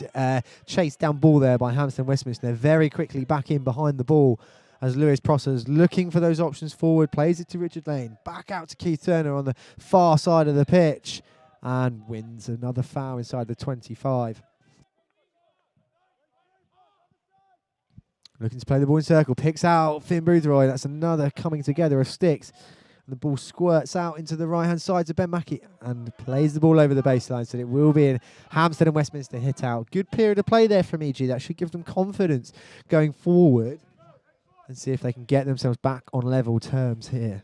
chase down ball there by Hampstead Westminster. They're very quickly back in behind the ball as Lewis Prosser's looking for those options forward. Plays it to Richard Lane. Back out to Keith Turner on the far side of the pitch, and wins another foul inside the 25. Looking to play the ball in circle. Picks out Finn Boothroyd. That's another coming together of sticks. The ball squirts out into the right-hand side to Ben Mackey and plays the ball over the baseline, so it will be in Hampstead and Westminster hit out. Good period of play there from EG. That should give them confidence going forward and see if they can get themselves back on level terms here.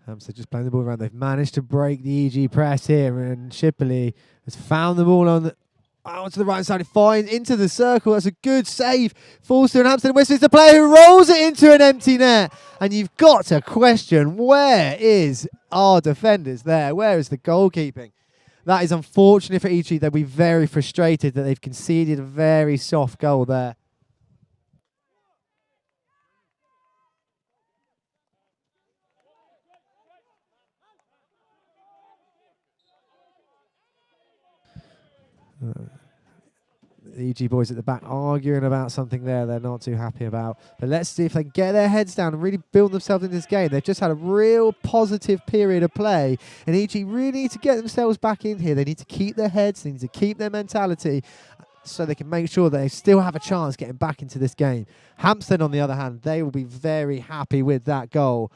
Hampstead just playing the ball around. They've managed to break the EG press here, and Shipley has found the ball on the out to the right side. It finds into the circle. That's a good save. Falls to an Hampstead Westminster player who rolls it into an empty net. And you've got to question, where is our defenders there? Where is the goalkeeping? That is unfortunate for EG. They'll be very frustrated that they've conceded a very soft goal there. The EG boys at the back arguing about something there they're not too happy about. But let's see if they can get their heads down and really build themselves in this game. They've just had a real positive period of play, and EG really need to get themselves back in here. They need to keep their heads, they need to keep their mentality so they can make sure they still have a chance getting back into this game. Hampstead, on the other hand, they will be very happy with that goal.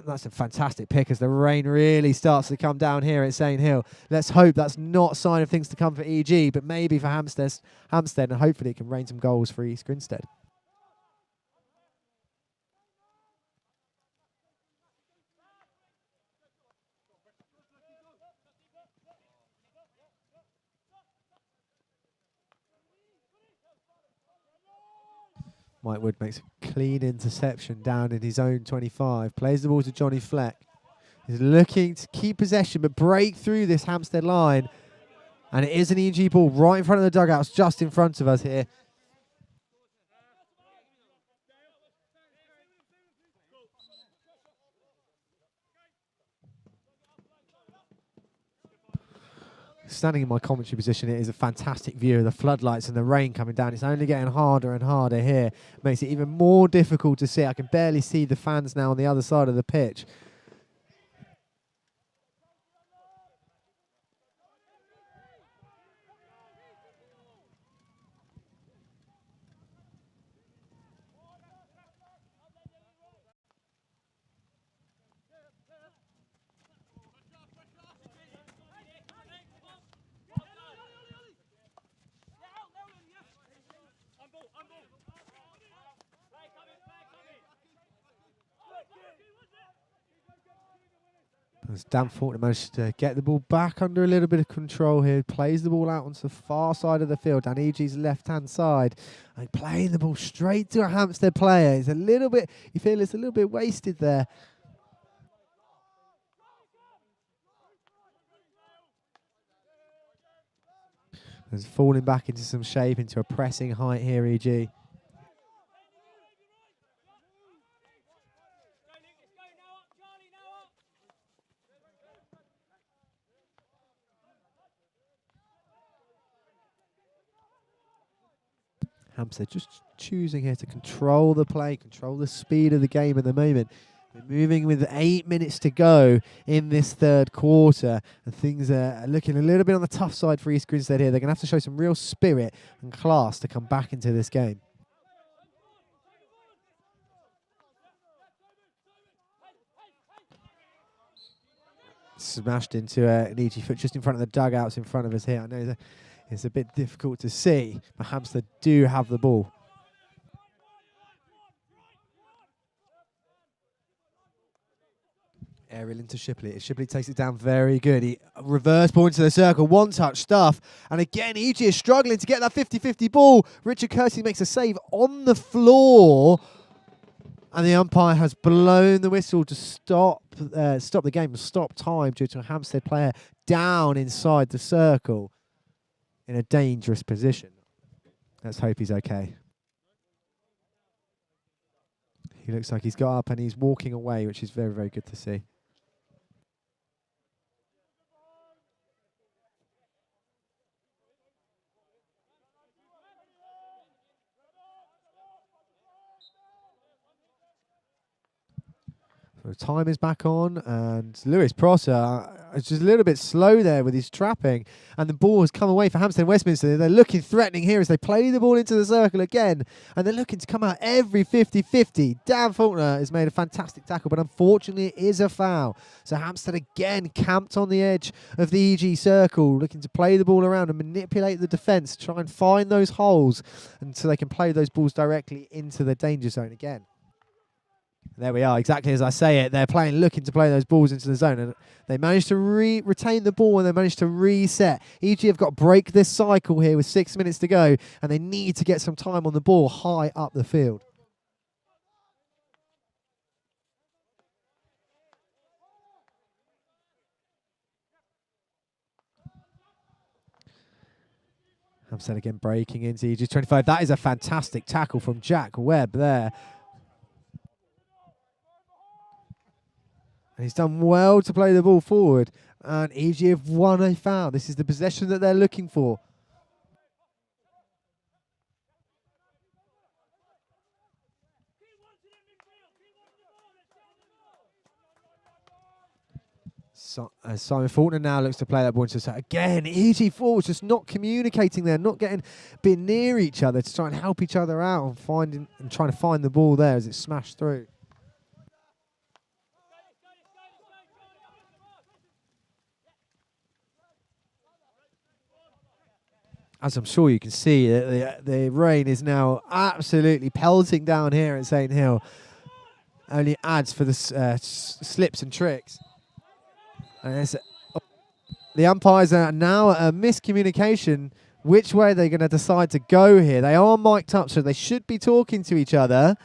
That's a fantastic pick as the rain really starts to come down here at St Hill. Let's hope that's not a sign of things to come for EG, but maybe for Hampstead, and hopefully it can rain some goals for East Grinstead. Mike Wood makes a clean interception down in his own 25. Plays the ball to Johnny Fleck. He's looking to keep possession but break through this Hampstead line. And it is an EG ball right in front of the dugouts, just in front of us here. Standing in my commentary position, it is a fantastic view of the floodlights and the rain coming down. It's only getting harder and harder here. Makes it even more difficult to see. I can barely see the fans now on the other side of the pitch. As Dan Faulkner managed to get the ball back under a little bit of control here, plays the ball out onto the far side of the field, down EG's left-hand side, and playing the ball straight to a Hampstead player. It's a little bit, you feel it's a little bit wasted there. It's falling back into some shape, into a pressing height here, EG. Hampstead just choosing here to control the play, control the speed of the game at the moment. We're moving with 8 minutes to go in this third quarter, and things are looking a little bit on the tough side for East Grinstead here. They're going to have to show some real spirit and class to come back into this game. Smashed into an EG foot just in front of the dugouts in front of us here. I know it's a bit difficult to see, but Hampstead do have the ball. Aerial into Shipley. Shipley takes it down very good. He reverse ball into the circle. One touch stuff. And again, EG is struggling to get that 50-50 ball. Richard Kersey makes a save on the floor. And the umpire has blown the whistle to stop the game, stop time due to a Hampstead player down inside the circle in a dangerous position. Let's hope he's okay. He looks like he's got up and he's walking away, which is very, very good to see. So time is back on, and Lewis Prosser is just a little bit slow there with his trapping, and the ball has come away for Hampstead Westminster. They're looking threatening here as they play the ball into the circle again, and they're looking to come out every 50-50. Dan Faulkner has made a fantastic tackle, but unfortunately it is a foul. So Hampstead again camped on the edge of the EG circle, looking to play the ball around and manipulate the defence, try and find those holes, and so they can play those balls directly into the danger zone again. There we are, exactly as I say it. They're looking to play those balls into the zone, and they managed to retain the ball and they managed to reset. EG have got to break this cycle here with 6 minutes to go, and they need to get some time on the ball high up the field. Hampstead again breaking into EG 25. That is a fantastic tackle from Jack Webb there. And he's done well to play the ball forward. And EG have won a foul. This is the possession that they're looking for. Simon Faulkner now looks to play that ball into the set. Again, EG forwards just not communicating there, not being near each other to try and help each other out and trying to find the ball there as it's smashed through. As I'm sure you can see, the rain is now absolutely pelting down here at St Hill. Only adds for the slips and tricks. And the umpires are now a miscommunication. Which way they're going to decide to go here? They are mic'd up, so they should be talking to each other.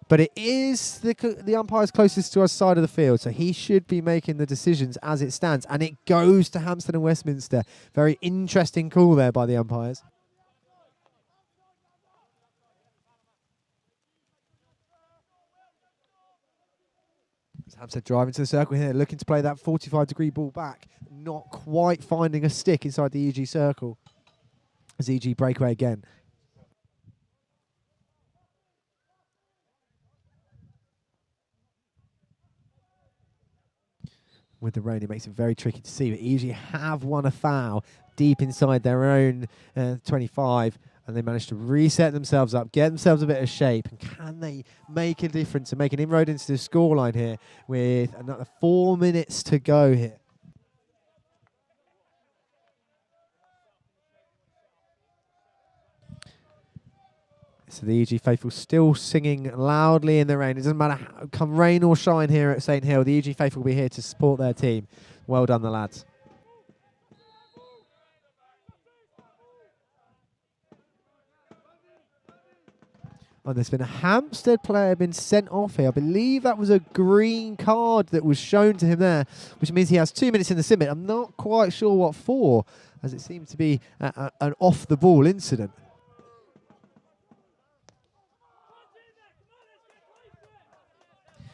But it is the umpires closest to our side of the field, so he should be making the decisions as it stands. And it goes to Hampstead and Westminster. Very interesting call there by the umpires. Hampstead driving to the circle here, looking to play that 45-degree ball back. Not quite finding a stick inside the EG circle. As EG breakaway again. With the rain, it makes it very tricky to see. But EG have won a foul deep inside their own 25. And they managed to reset themselves up, get themselves a bit of shape. And can they make a difference and make an inroad into the scoreline here with another 4 minutes to go here? So the EG faithful still singing loudly in the rain. It doesn't matter how, come rain or shine here at St Hill, the EG faithful will be here to support their team. Well done, the lads. Oh, there's been a Hampstead player been sent off here. I believe that was a green card that was shown to him there, which means he has 2 minutes in the sim. I'm not quite sure what for, as it seems to be an off-the-ball incident.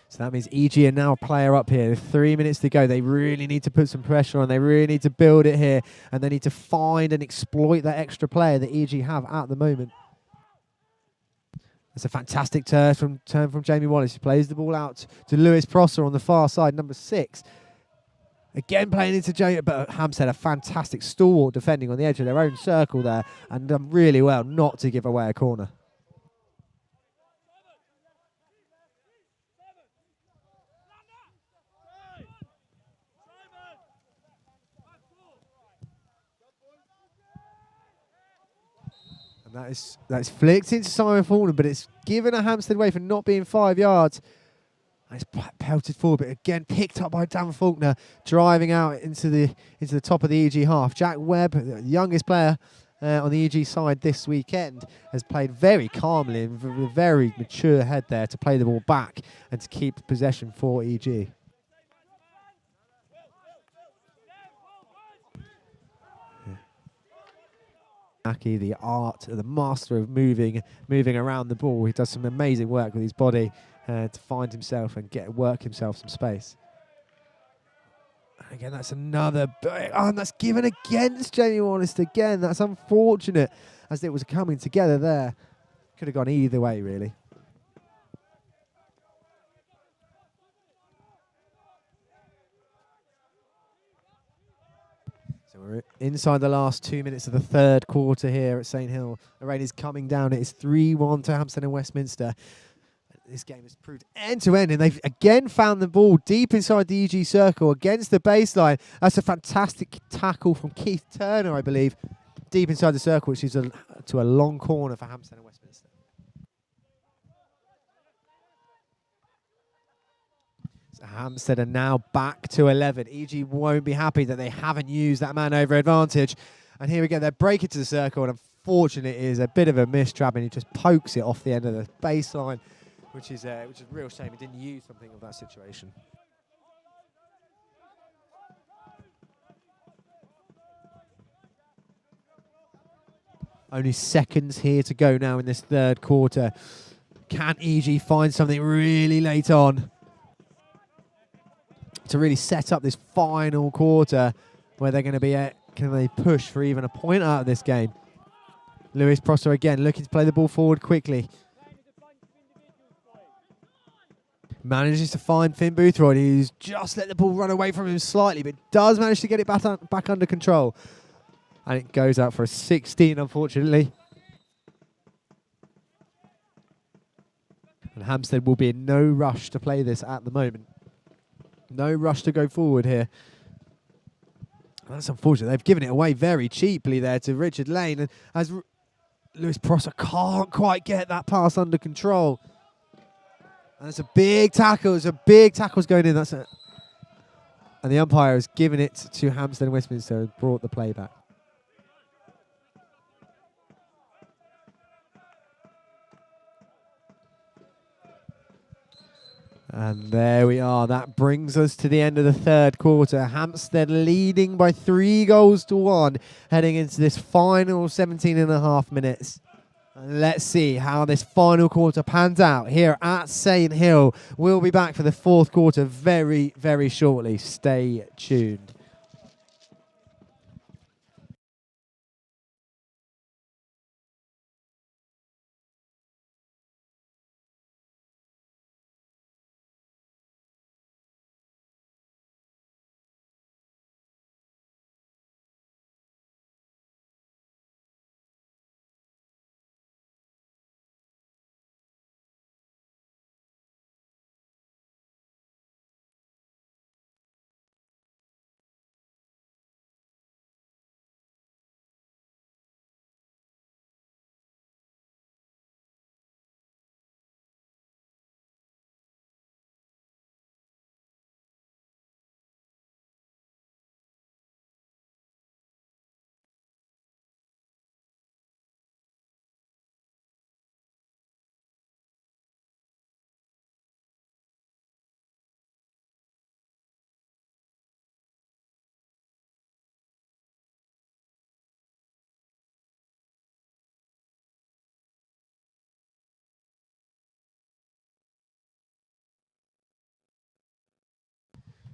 So that means EG are now a player up here. 3 minutes to go. They really need to put some pressure on. They really need to build it here, and they need to find and exploit that extra player that EG have at the moment. It's a fantastic turn from Jamie Wallace. He plays the ball out to Lewis Prosser on the far side, number 6. Again playing into Jamie, but Hampstead a fantastic stalwart defending on the edge of their own circle there, and done really well not to give away a corner. And that is flicked into Simon Faulkner, but it's given a Hampstead away for not being 5 yards. And it's pelted forward, but again picked up by Dan Faulkner, driving out into the top of the EG half. Jack Webb, the youngest player on the EG side this weekend, has played very calmly and with a very mature head there to play the ball back and to keep possession for EG. Aki, the art, the master of moving around the ball. He does some amazing work with his body to find himself and work himself some space. And again, that's another and that's given against Jamie Wallace again. That's unfortunate, as it was coming together there. Could have gone either way, really. So we're inside the last 2 minutes of the third quarter here at St Hill. The rain is coming down. It is 3-1 to Hampstead and Westminster. This game has proved end-to-end, and they've again found the ball deep inside the EG circle against the baseline. That's a fantastic tackle from Keith Turner, I believe, deep inside the circle, which is to a long corner for Hampstead and Westminster. So Hampstead are now back to 11. EG won't be happy that they haven't used that man over advantage. And here we go, they break it to the circle, and unfortunately it is a bit of a mistrap, and he just pokes it off the end of the baseline, which is a real shame. He didn't use something of that situation. Only seconds here to go now in this third quarter. Can EG find something really late on to really set up this final quarter where they're going to be can they push for even a point out of this game? Lewis Prosser again looking to play the ball forward quickly. Manages to find Finn Boothroyd, who's just let the ball run away from him slightly, but does manage to get it back under control. And it goes out for a 16, unfortunately. And Hampstead will be in no rush to play this at the moment. No rush to go forward here. And that's unfortunate. They've given it away very cheaply there to Richard Lane. And as Lewis Prosser can't quite get that pass under control. And it's a big tackle. It's a big tackle's going in. That's it. And the umpire has given it to Hampstead and Westminster and brought the play back. And there we are. That brings us to the end of the third quarter. Hampstead leading by 3-1, heading into this final 17.5 minutes. And let's see how this final quarter pans out here at St Hill. We'll be back for the fourth quarter very, very shortly. Stay tuned.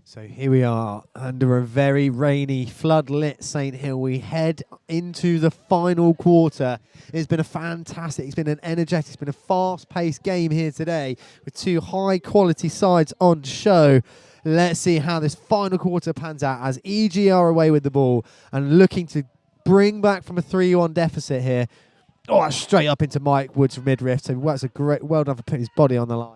So here we are under a very rainy, flood-lit St Hill. We head into the final quarter. It's been it's been an energetic, it's been a fast-paced game here today with two high-quality sides on show. Let's see how this final quarter pans out as EG are away with the ball and looking to bring back from a 3-1 deficit here. Oh, straight up into Mike Wood's midriff. So that's a great, well done for putting his body on the line.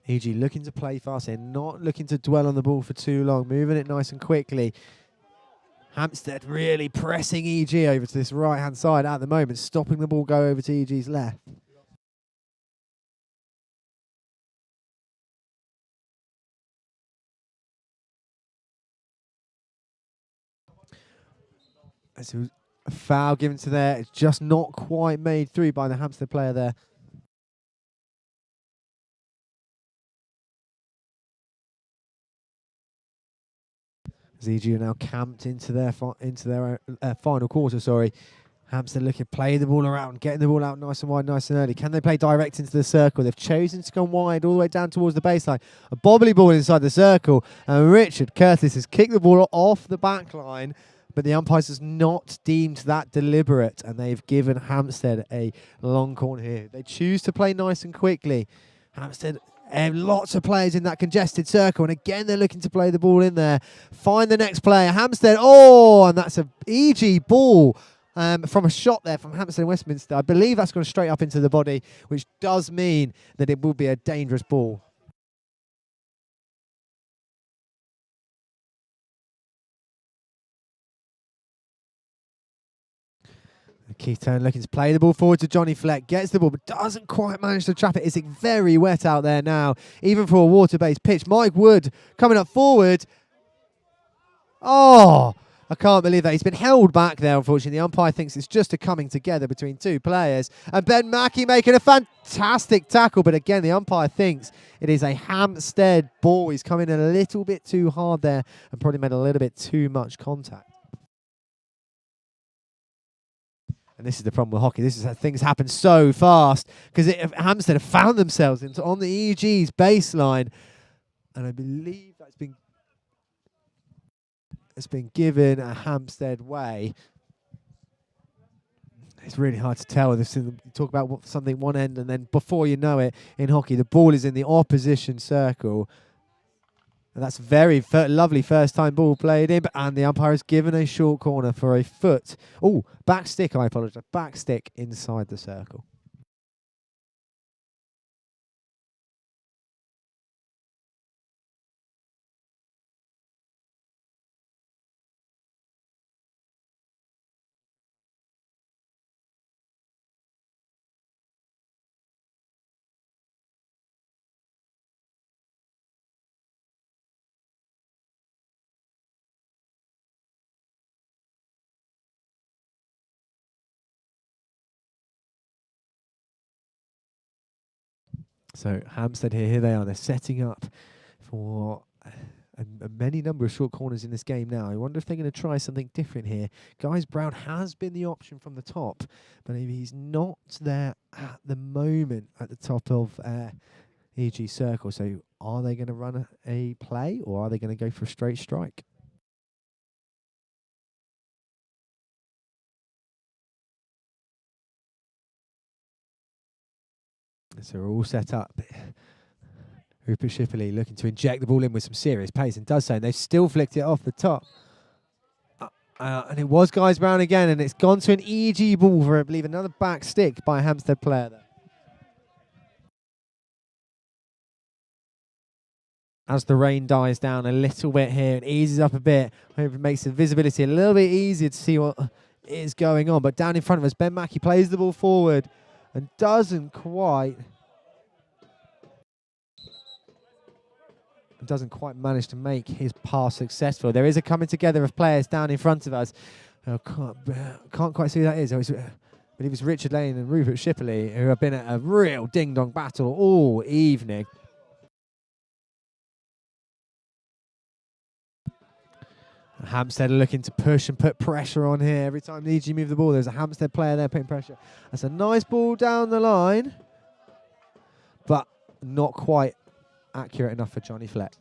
EG looking to play fast here, not looking to dwell on the ball for too long, moving it nice and quickly. Hampstead really pressing EG over to this right-hand side at the moment, stopping the ball go over to EG's left. So a foul given to there. It's just not quite made through by the Hampstead player there. ZG are now camped into their final quarter. Sorry, Hampstead looking to play the ball around, getting the ball out nice and wide, nice and early. Can they play direct into the circle? They've chosen to go wide all the way down towards the baseline. A bobbly ball inside the circle, and Richard Curtis has kicked the ball off the back line, but the umpires has not deemed that deliberate, and they've given Hampstead a long corner here. They choose to play nice and quickly. Hampstead. Lots of players in that congested circle, and again they're looking to play the ball in there. Find the next player, Hampstead. Oh, and that's a EG ball from a shot there from Hampstead Westminster. I believe that's gone straight up into the body, which does mean that it will be a dangerous ball. Keith Turner looking to play the ball forward to Johnny Fleck. Gets the ball, but doesn't quite manage to trap it. It's very wet out there now, even for a water-based pitch. Mike Wood coming up forward. Oh, I can't believe that. He's been held back there, unfortunately. The umpire thinks it's just a coming together between two players. And Ben Mackey making a fantastic tackle, but again, the umpire thinks it is a Hampstead ball. He's come in a little bit too hard there and probably made a little bit too much contact. And this is the problem with hockey. This is how things happen so fast, because Hampstead have found themselves on the EG's baseline, and I believe it's been given a Hampstead way. It's really hard to tell. You talk about something one end, and then before you know it, in hockey, the ball is in the opposition circle. And that's very lovely first-time ball played in, and the umpire has given a short corner for a foot. Oh, back stick, I apologise. Back stick inside the circle. So Hampstead here they are. They're setting up for a many number of short corners in this game now. I wonder if they're going to try something different here. Guys Brown has been the option from the top, but maybe he's not there at the moment at the top of EG circle. So are they going to run a play, or are they going to go for a straight strike? So we're all set up. Rupert Shipley looking to inject the ball in with some serious pace, and does so, and they've still flicked it off the top. And it was Guys Brown again, and it's gone to an EG ball for, I believe, another back stick by a Hampstead player there. As the rain dies down a little bit here, it eases up a bit. Hope it makes the visibility a little bit easier to see what is going on. But down in front of us, Ben Mackey plays the ball forward and doesn't quite manage to make his pass successful. There is a coming together of players down in front of us. Can't quite see who that is. I believe it's Richard Lane and Rupert Shipley, who have been at a real ding-dong battle all evening. Hampstead are looking to push and put pressure on here. Every time EG move the ball, there's a Hampstead player there putting pressure. That's a nice ball down the line, but not quite accurate enough for Johnny Fleck.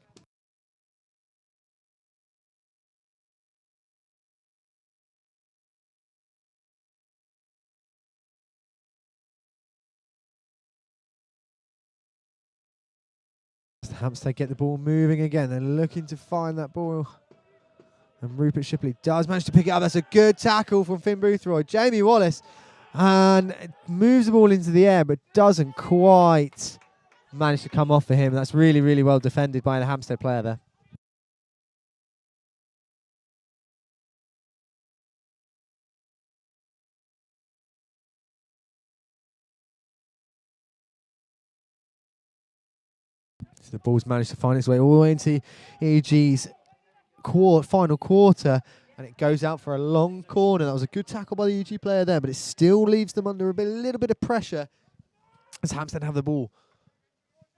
Hampstead get the ball moving again. They're looking to find that ball. And Rupert Shipley does manage to pick it up. That's a good tackle from Finn Boothroyd. Jamie Wallace and moves the ball into the air, but doesn't quite manage to come off for him. That's really, really well defended by the Hampstead player there. So the ball's managed to find its way all the way into EG's final quarter, and it goes out for a long corner. That was a good tackle by the EG player there, but it still leaves them under a little bit of pressure as Hampstead have the ball.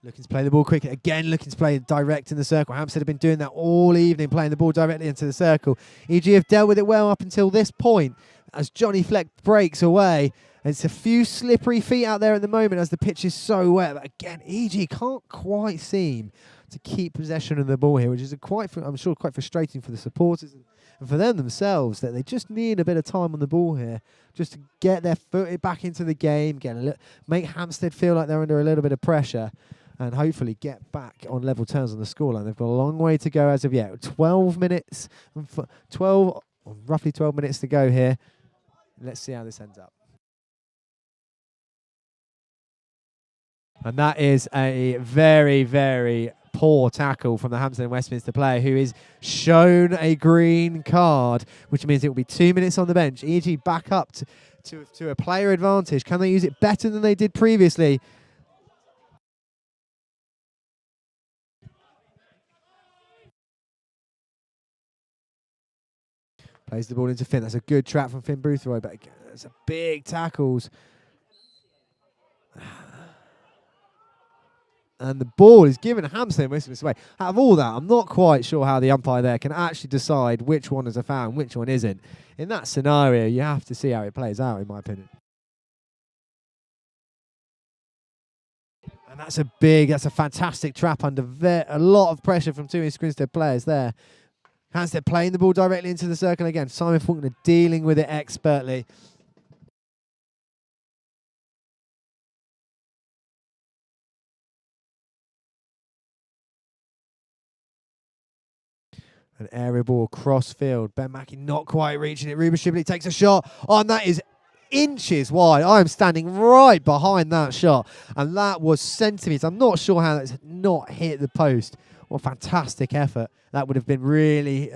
Looking to play the ball quickly. Again, looking to play direct in the circle. Hampstead have been doing that all evening, playing the ball directly into the circle. EG have dealt with it well up until this point, as Johnny Fleck breaks away. It's a few slippery feet out there at the moment as the pitch is so wet. But again, EG can't quite seem to keep possession of the ball here, which is I'm sure quite frustrating for the supporters and for them themselves, that they just need a bit of time on the ball here just to get their foot back into the game, make Hampstead feel like they're under a little bit of pressure, and hopefully get back on level terms on the scoreline. They've got a long way to go as of yet. 12 minutes, roughly 12 minutes to go here. Let's see how this ends up. And that is a very, very poor tackle from the Hampstead Westminster player, who is shown a green card, which means it will be 2 minutes on the bench. EG back up to a player advantage. Can they use it better than they did previously? Plays the ball into Finn. That's a good trap from Finn Boothroyd, but again, it's a big tackles. And the ball is given Hampstead Westminster away. Out of all that, I'm not quite sure how the umpire there can actually decide which one is a foul and which one isn't. In that scenario, you have to see how it plays out, in my opinion. And that's a fantastic trap under a lot of pressure from two East Grinstead players there. Hampstead playing the ball directly into the circle again. Simon Faulkner dealing with it expertly. An area ball cross field. Ben Mackey not quite reaching it. Ruben Shibley takes a shot. Oh, and that is inches wide. I am standing right behind that shot. And that was centimetres. I'm not sure how that's not hit the post. What a fantastic effort. That would have been really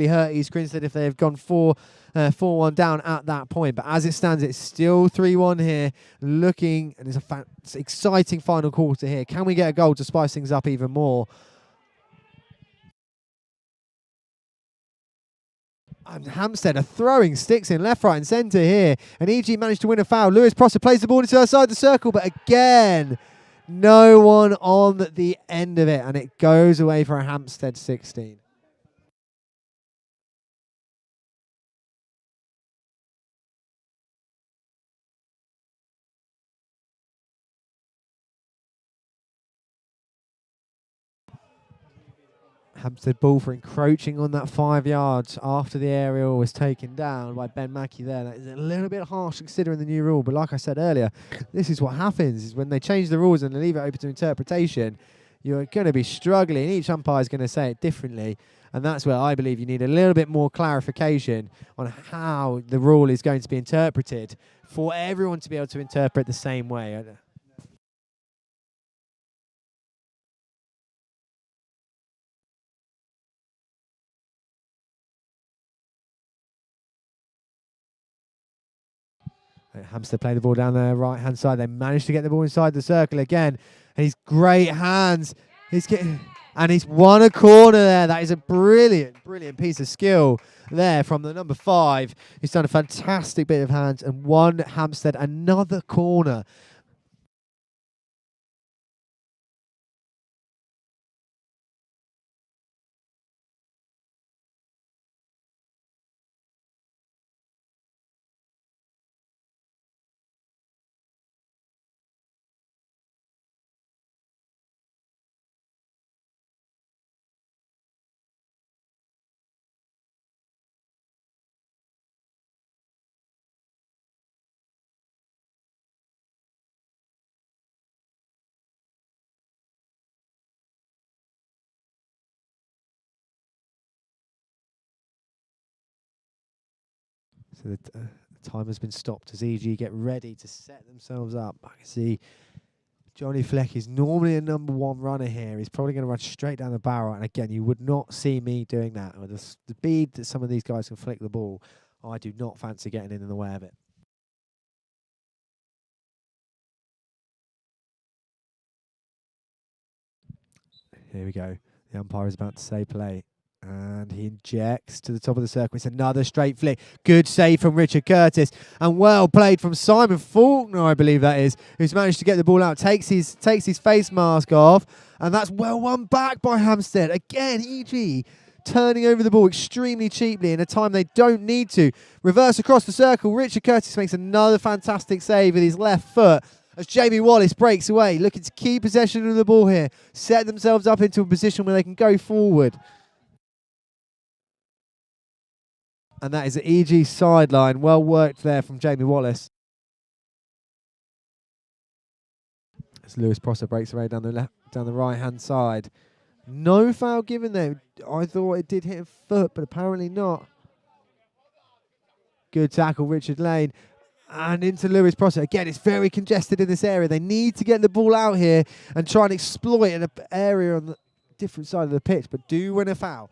hurt East Grinstead if they have gone 4-1 down at that point. But as it stands, it's still 3-1 here. Looking, and it's an exciting final quarter here. Can we get a goal to spice things up even more? And Hampstead are throwing sticks in left, right and centre here. And EG managed to win a foul. Lewis Prosser plays the ball into the side of the circle, but again, no one on the end of it. And it goes away for a Hampstead 16. Hampstead ball for encroaching on that 5 yards after the aerial was taken down by Ben Mackey there. That is a little bit harsh considering the new rule, but like I said earlier, this is what happens is when they change the rules and they leave it open to interpretation, you're going to be struggling. Each umpire is going to say it differently, and that's where I believe you need a little bit more clarification on how the rule is going to be interpreted for everyone to be able to interpret the same way. Hampstead play the ball down the right-hand side. They managed to get the ball inside the circle again. And he's great hands. He's won a corner there. That is a brilliant, brilliant piece of skill there from the number 5. He's done a fantastic bit of hands and won Hampstead another corner. So the time has been stopped as EG get ready to set themselves up. I can see Johnny Fleck is normally a number 1 runner here. He's probably going to run straight down the barrel. And again, you would not see me doing that. With the speed that some of these guys can flick the ball, I do not fancy getting in the way of it. Here we go. The umpire is about to say play. And he injects to the top of the circle. It's another straight flick. Good save from Richard Curtis. And well played from Simon Faulkner, I believe that is, who's managed to get the ball out. Takes his face mask off. And that's well won back by Hampstead. Again, EG turning over the ball extremely cheaply in a time they don't need to. Reverse across the circle. Richard Curtis makes another fantastic save with his left foot as Jamie Wallace breaks away, looking to keep possession of the ball here, set themselves up into a position where they can go forward. And that is the EG sideline. Well worked there from Jamie Wallace. As Lewis Prosser breaks away down the right-hand side. No foul given there. I thought it did hit a foot, but apparently not. Good tackle, Richard Lane. And into Lewis Prosser. Again, it's very congested in this area. They need to get the ball out here and try and exploit an area on the different side of the pitch, but do win a foul.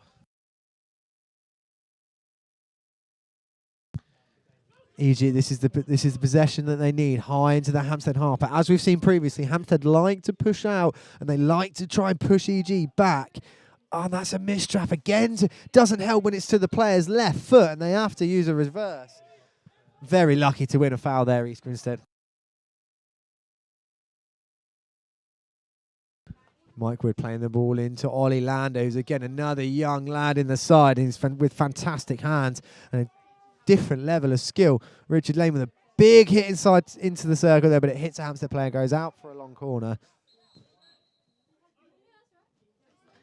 EG, this is the possession that they need, high into the Hampstead half. But as we've seen previously, Hampstead like to push out and they like to try and push EG back. Oh, that's a mistrap again. Doesn't help when it's to the player's left foot and they have to use a reverse. Very lucky to win a foul there, East Grinstead. Mike Wood playing the ball into Ollie Lando, who's again another young lad in the side. He's with fantastic hands and a different level of skill. Richard Lane with a big hit inside into the circle there, but it hits a Hampstead player, goes out for a long corner.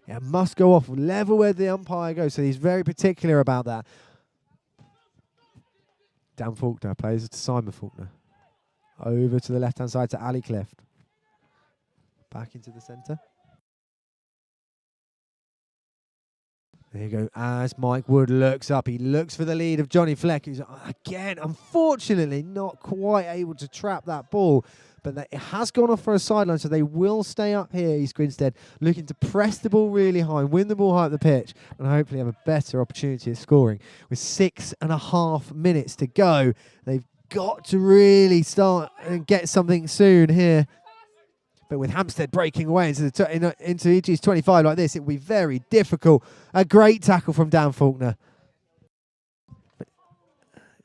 Yeah, must go off level where the umpire goes, so he's very particular about that. Dan Faulkner plays to Simon Faulkner. Over to the left-hand side to Ali Clift. Back into the centre. There you go. As Mike Wood looks up, he looks for the lead of Johnny Fleck, who's, again, unfortunately, not quite able to trap that ball. But it has gone off for a sideline, so they will stay up here, East Grinstead, looking to press the ball really high, win the ball high up the pitch, and hopefully have a better opportunity of scoring. With 6.5 minutes to go, they've got to really start and get something soon here. But with Hampstead breaking away into EG's 25 like this, it will be very difficult. A great tackle from Dan Faulkner.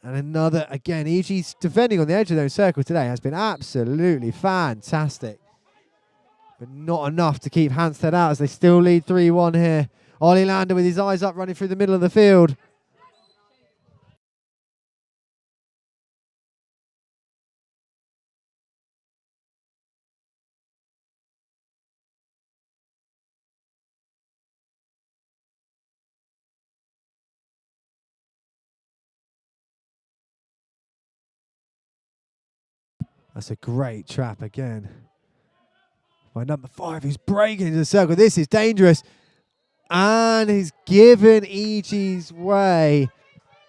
And another, again, EG's defending on the edge of their own circle today has been absolutely fantastic. But not enough to keep Hampstead out as they still lead 3-1 here. Ollie Lander with his eyes up running through the middle of the field. That's a great trap again. By number 5, who's breaking into the circle. This is dangerous. And he's given EG's way.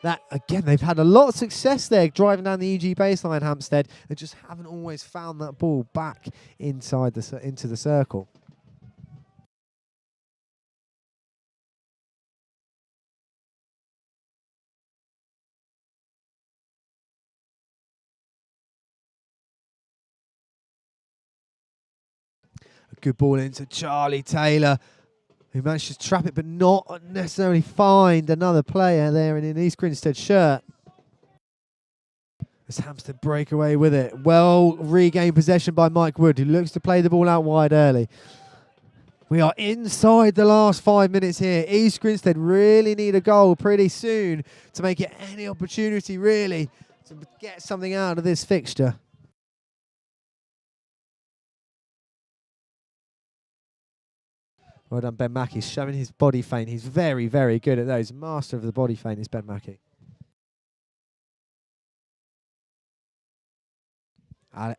That, again, they've had a lot of success there driving down the EG baseline, Hampstead. They just haven't always found that ball back inside into the circle. Good ball into Charlie Taylor, who managed to trap it but not necessarily find another player there in an East Grinstead shirt. As Hampstead break away with it. Well regained possession by Mike Wood, who looks to play the ball out wide early. We are inside the last 5 minutes here. East Grinstead really need a goal pretty soon to make it any opportunity really to get something out of this fixture. Well done, Ben Mackey, showing his body feint. He's very, very good at those. Master of the body feint is Ben Mackey.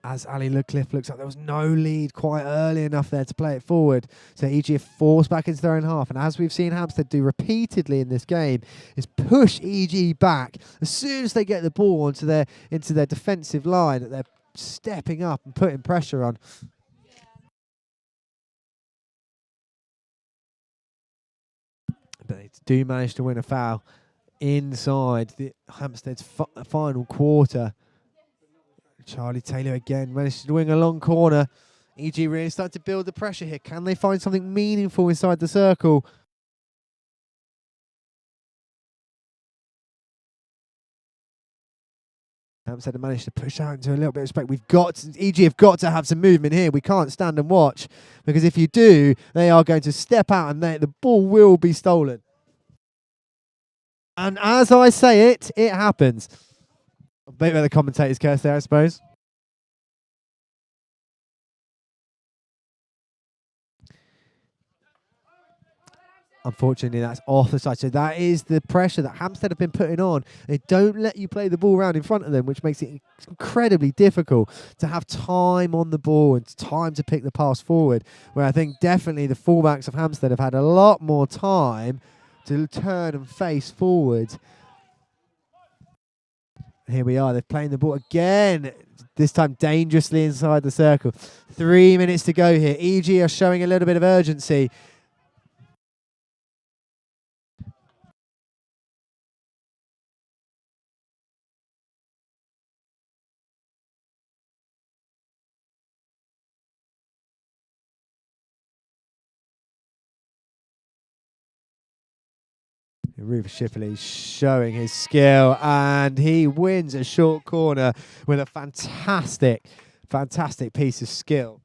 As Ali Cliff looks up, there was no lead quite early enough there to play it forward. So EG are forced back into their own half. And as we've seen Hampstead do repeatedly in this game, is push EG back. As soon as they get the ball into their defensive line, that they're stepping up and putting pressure on. But they do manage to win a foul inside the Hampstead's final quarter. Charlie Taylor again managed to wing a long corner EG really starting to build the pressure here. Can they find something meaningful inside the circle? Hampstead have managed to push out into a little bit of space. EG have got to have some movement here. We can't stand and watch, because if you do, they are going to step out and the ball will be stolen. And as I say it, it happens. A bit of the commentator's curse there, I suppose. Unfortunately, that's off the side. So that is the pressure that Hampstead have been putting on. They don't let you play the ball around in front of them, which makes it incredibly difficult to have time on the ball and time to pick the pass forward, where I think definitely the fullbacks of Hampstead have had a lot more time to turn and face forward. Here we are. They're playing the ball again, this time dangerously inside the circle. 3 minutes to go here. EG are showing a little bit of urgency. Rufus Shipley showing his skill, and he wins a short corner with a fantastic piece of skill.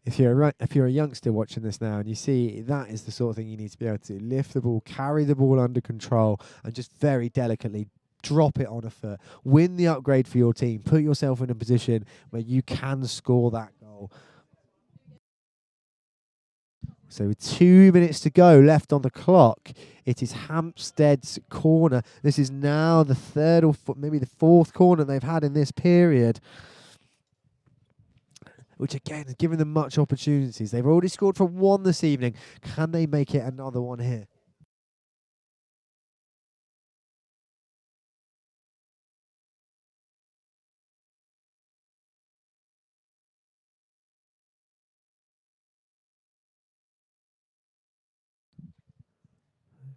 If you're a youngster watching this now and you see that is the sort of thing you need to be able to lift the ball, carry the ball under control, and just very delicately drop it on a foot, win the upgrade for your team, put yourself in a position where you can score that goal. So with 2 minutes to go left on the clock, it is Hampstead's corner. This is now the third or maybe the fourth corner they've had in this period, which again has given them much opportunities. They've already scored for one this evening. Can they make it another one here?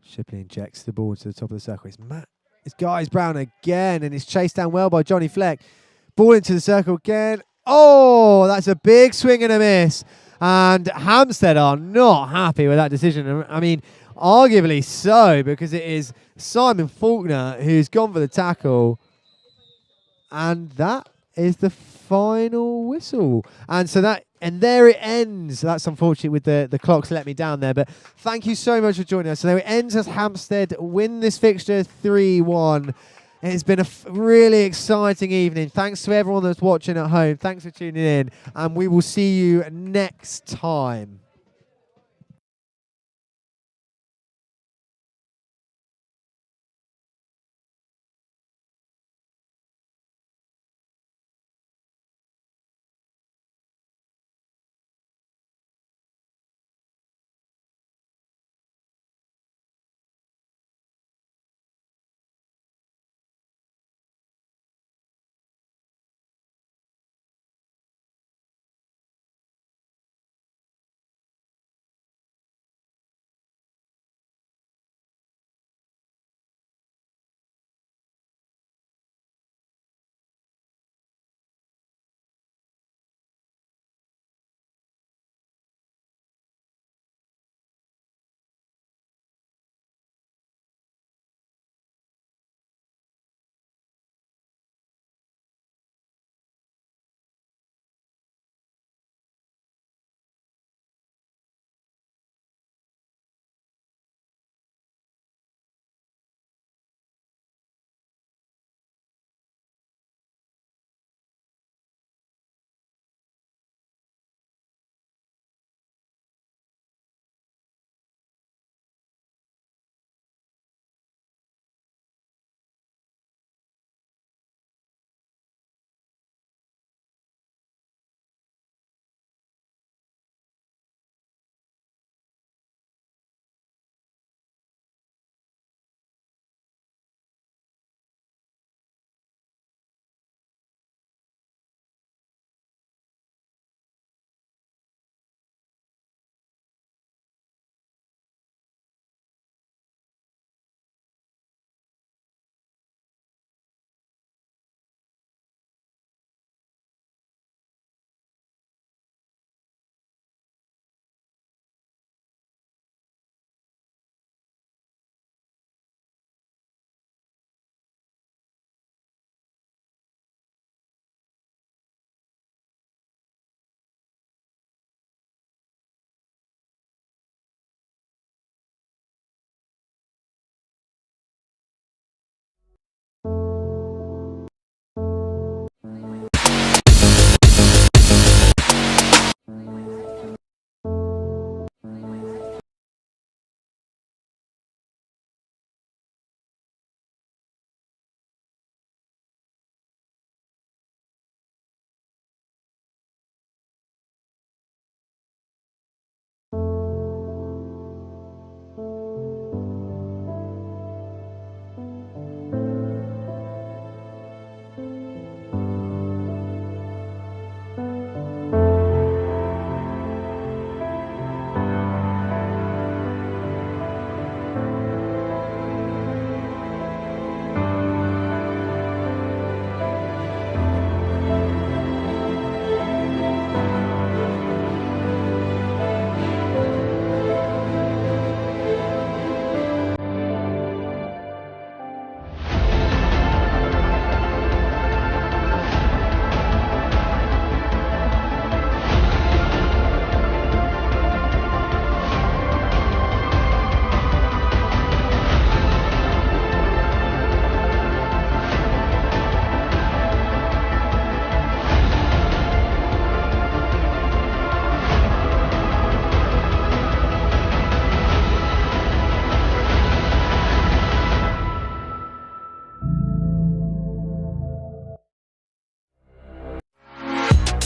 Shipley injects the ball to the top of the circle. It's Guys Brown again, and it's chased down well by Johnny Fleck. Ball into the circle again. Oh, that's a big swing and a miss. And Hampstead are not happy with that decision. I mean, arguably so, because it is Simon Faulkner who's gone for the tackle. And that is the final whistle. And there it ends. That's unfortunate with the clocks let me down there. But thank you so much for joining us. So there it ends as Hampstead win this fixture 3-1. It's been a really exciting evening. Thanks to everyone that's watching at home. Thanks for tuning in. And we will see you next time.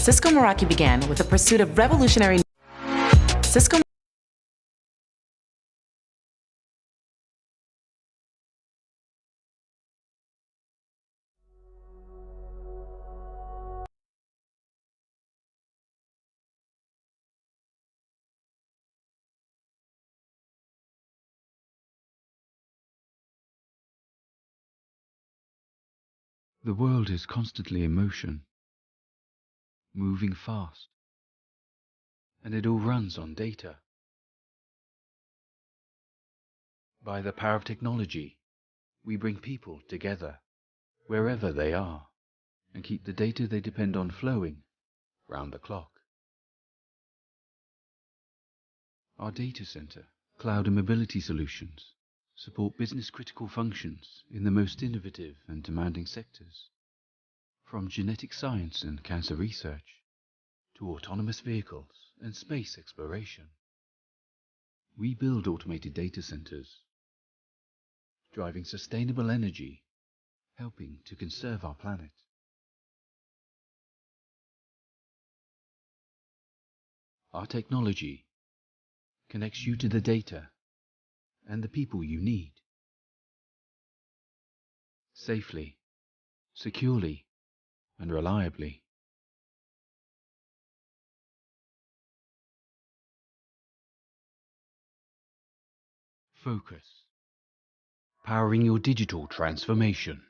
Cisco Meraki began with the pursuit of revolutionary Cisco. The world is constantly in motion, moving fast, and it all runs on data. By the power of technology, we bring people together, wherever they are, and keep the data they depend on flowing round the clock. Our data center, cloud and mobility solutions support business-critical functions in the most innovative and demanding sectors, from genetic science and cancer research to autonomous vehicles and space exploration. We build automated data centers, driving sustainable energy, helping to conserve our planet. Our technology connects you to the data and the people you need, safely, securely, and reliably. Focus, powering your digital transformation.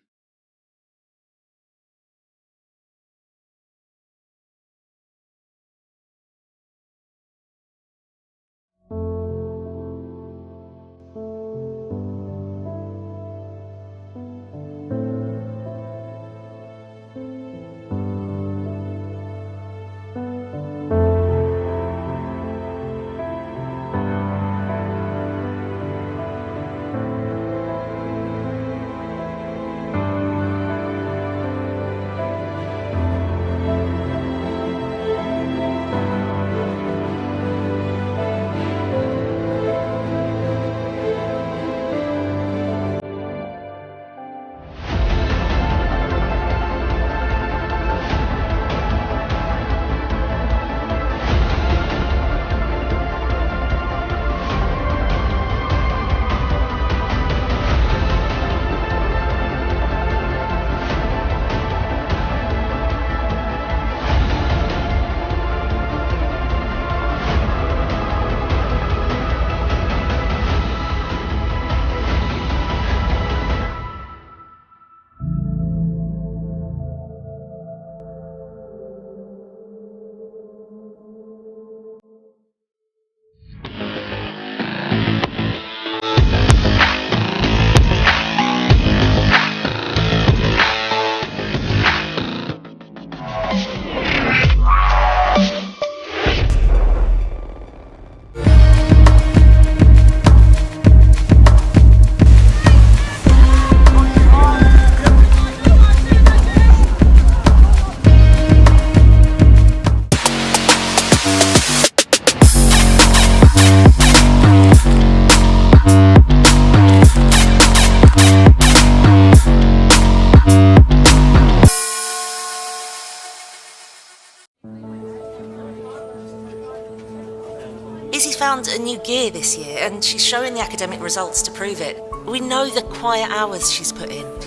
Izzy's found a new gear this year and she's showing the academic results to prove it. We know the quiet hours she's put in.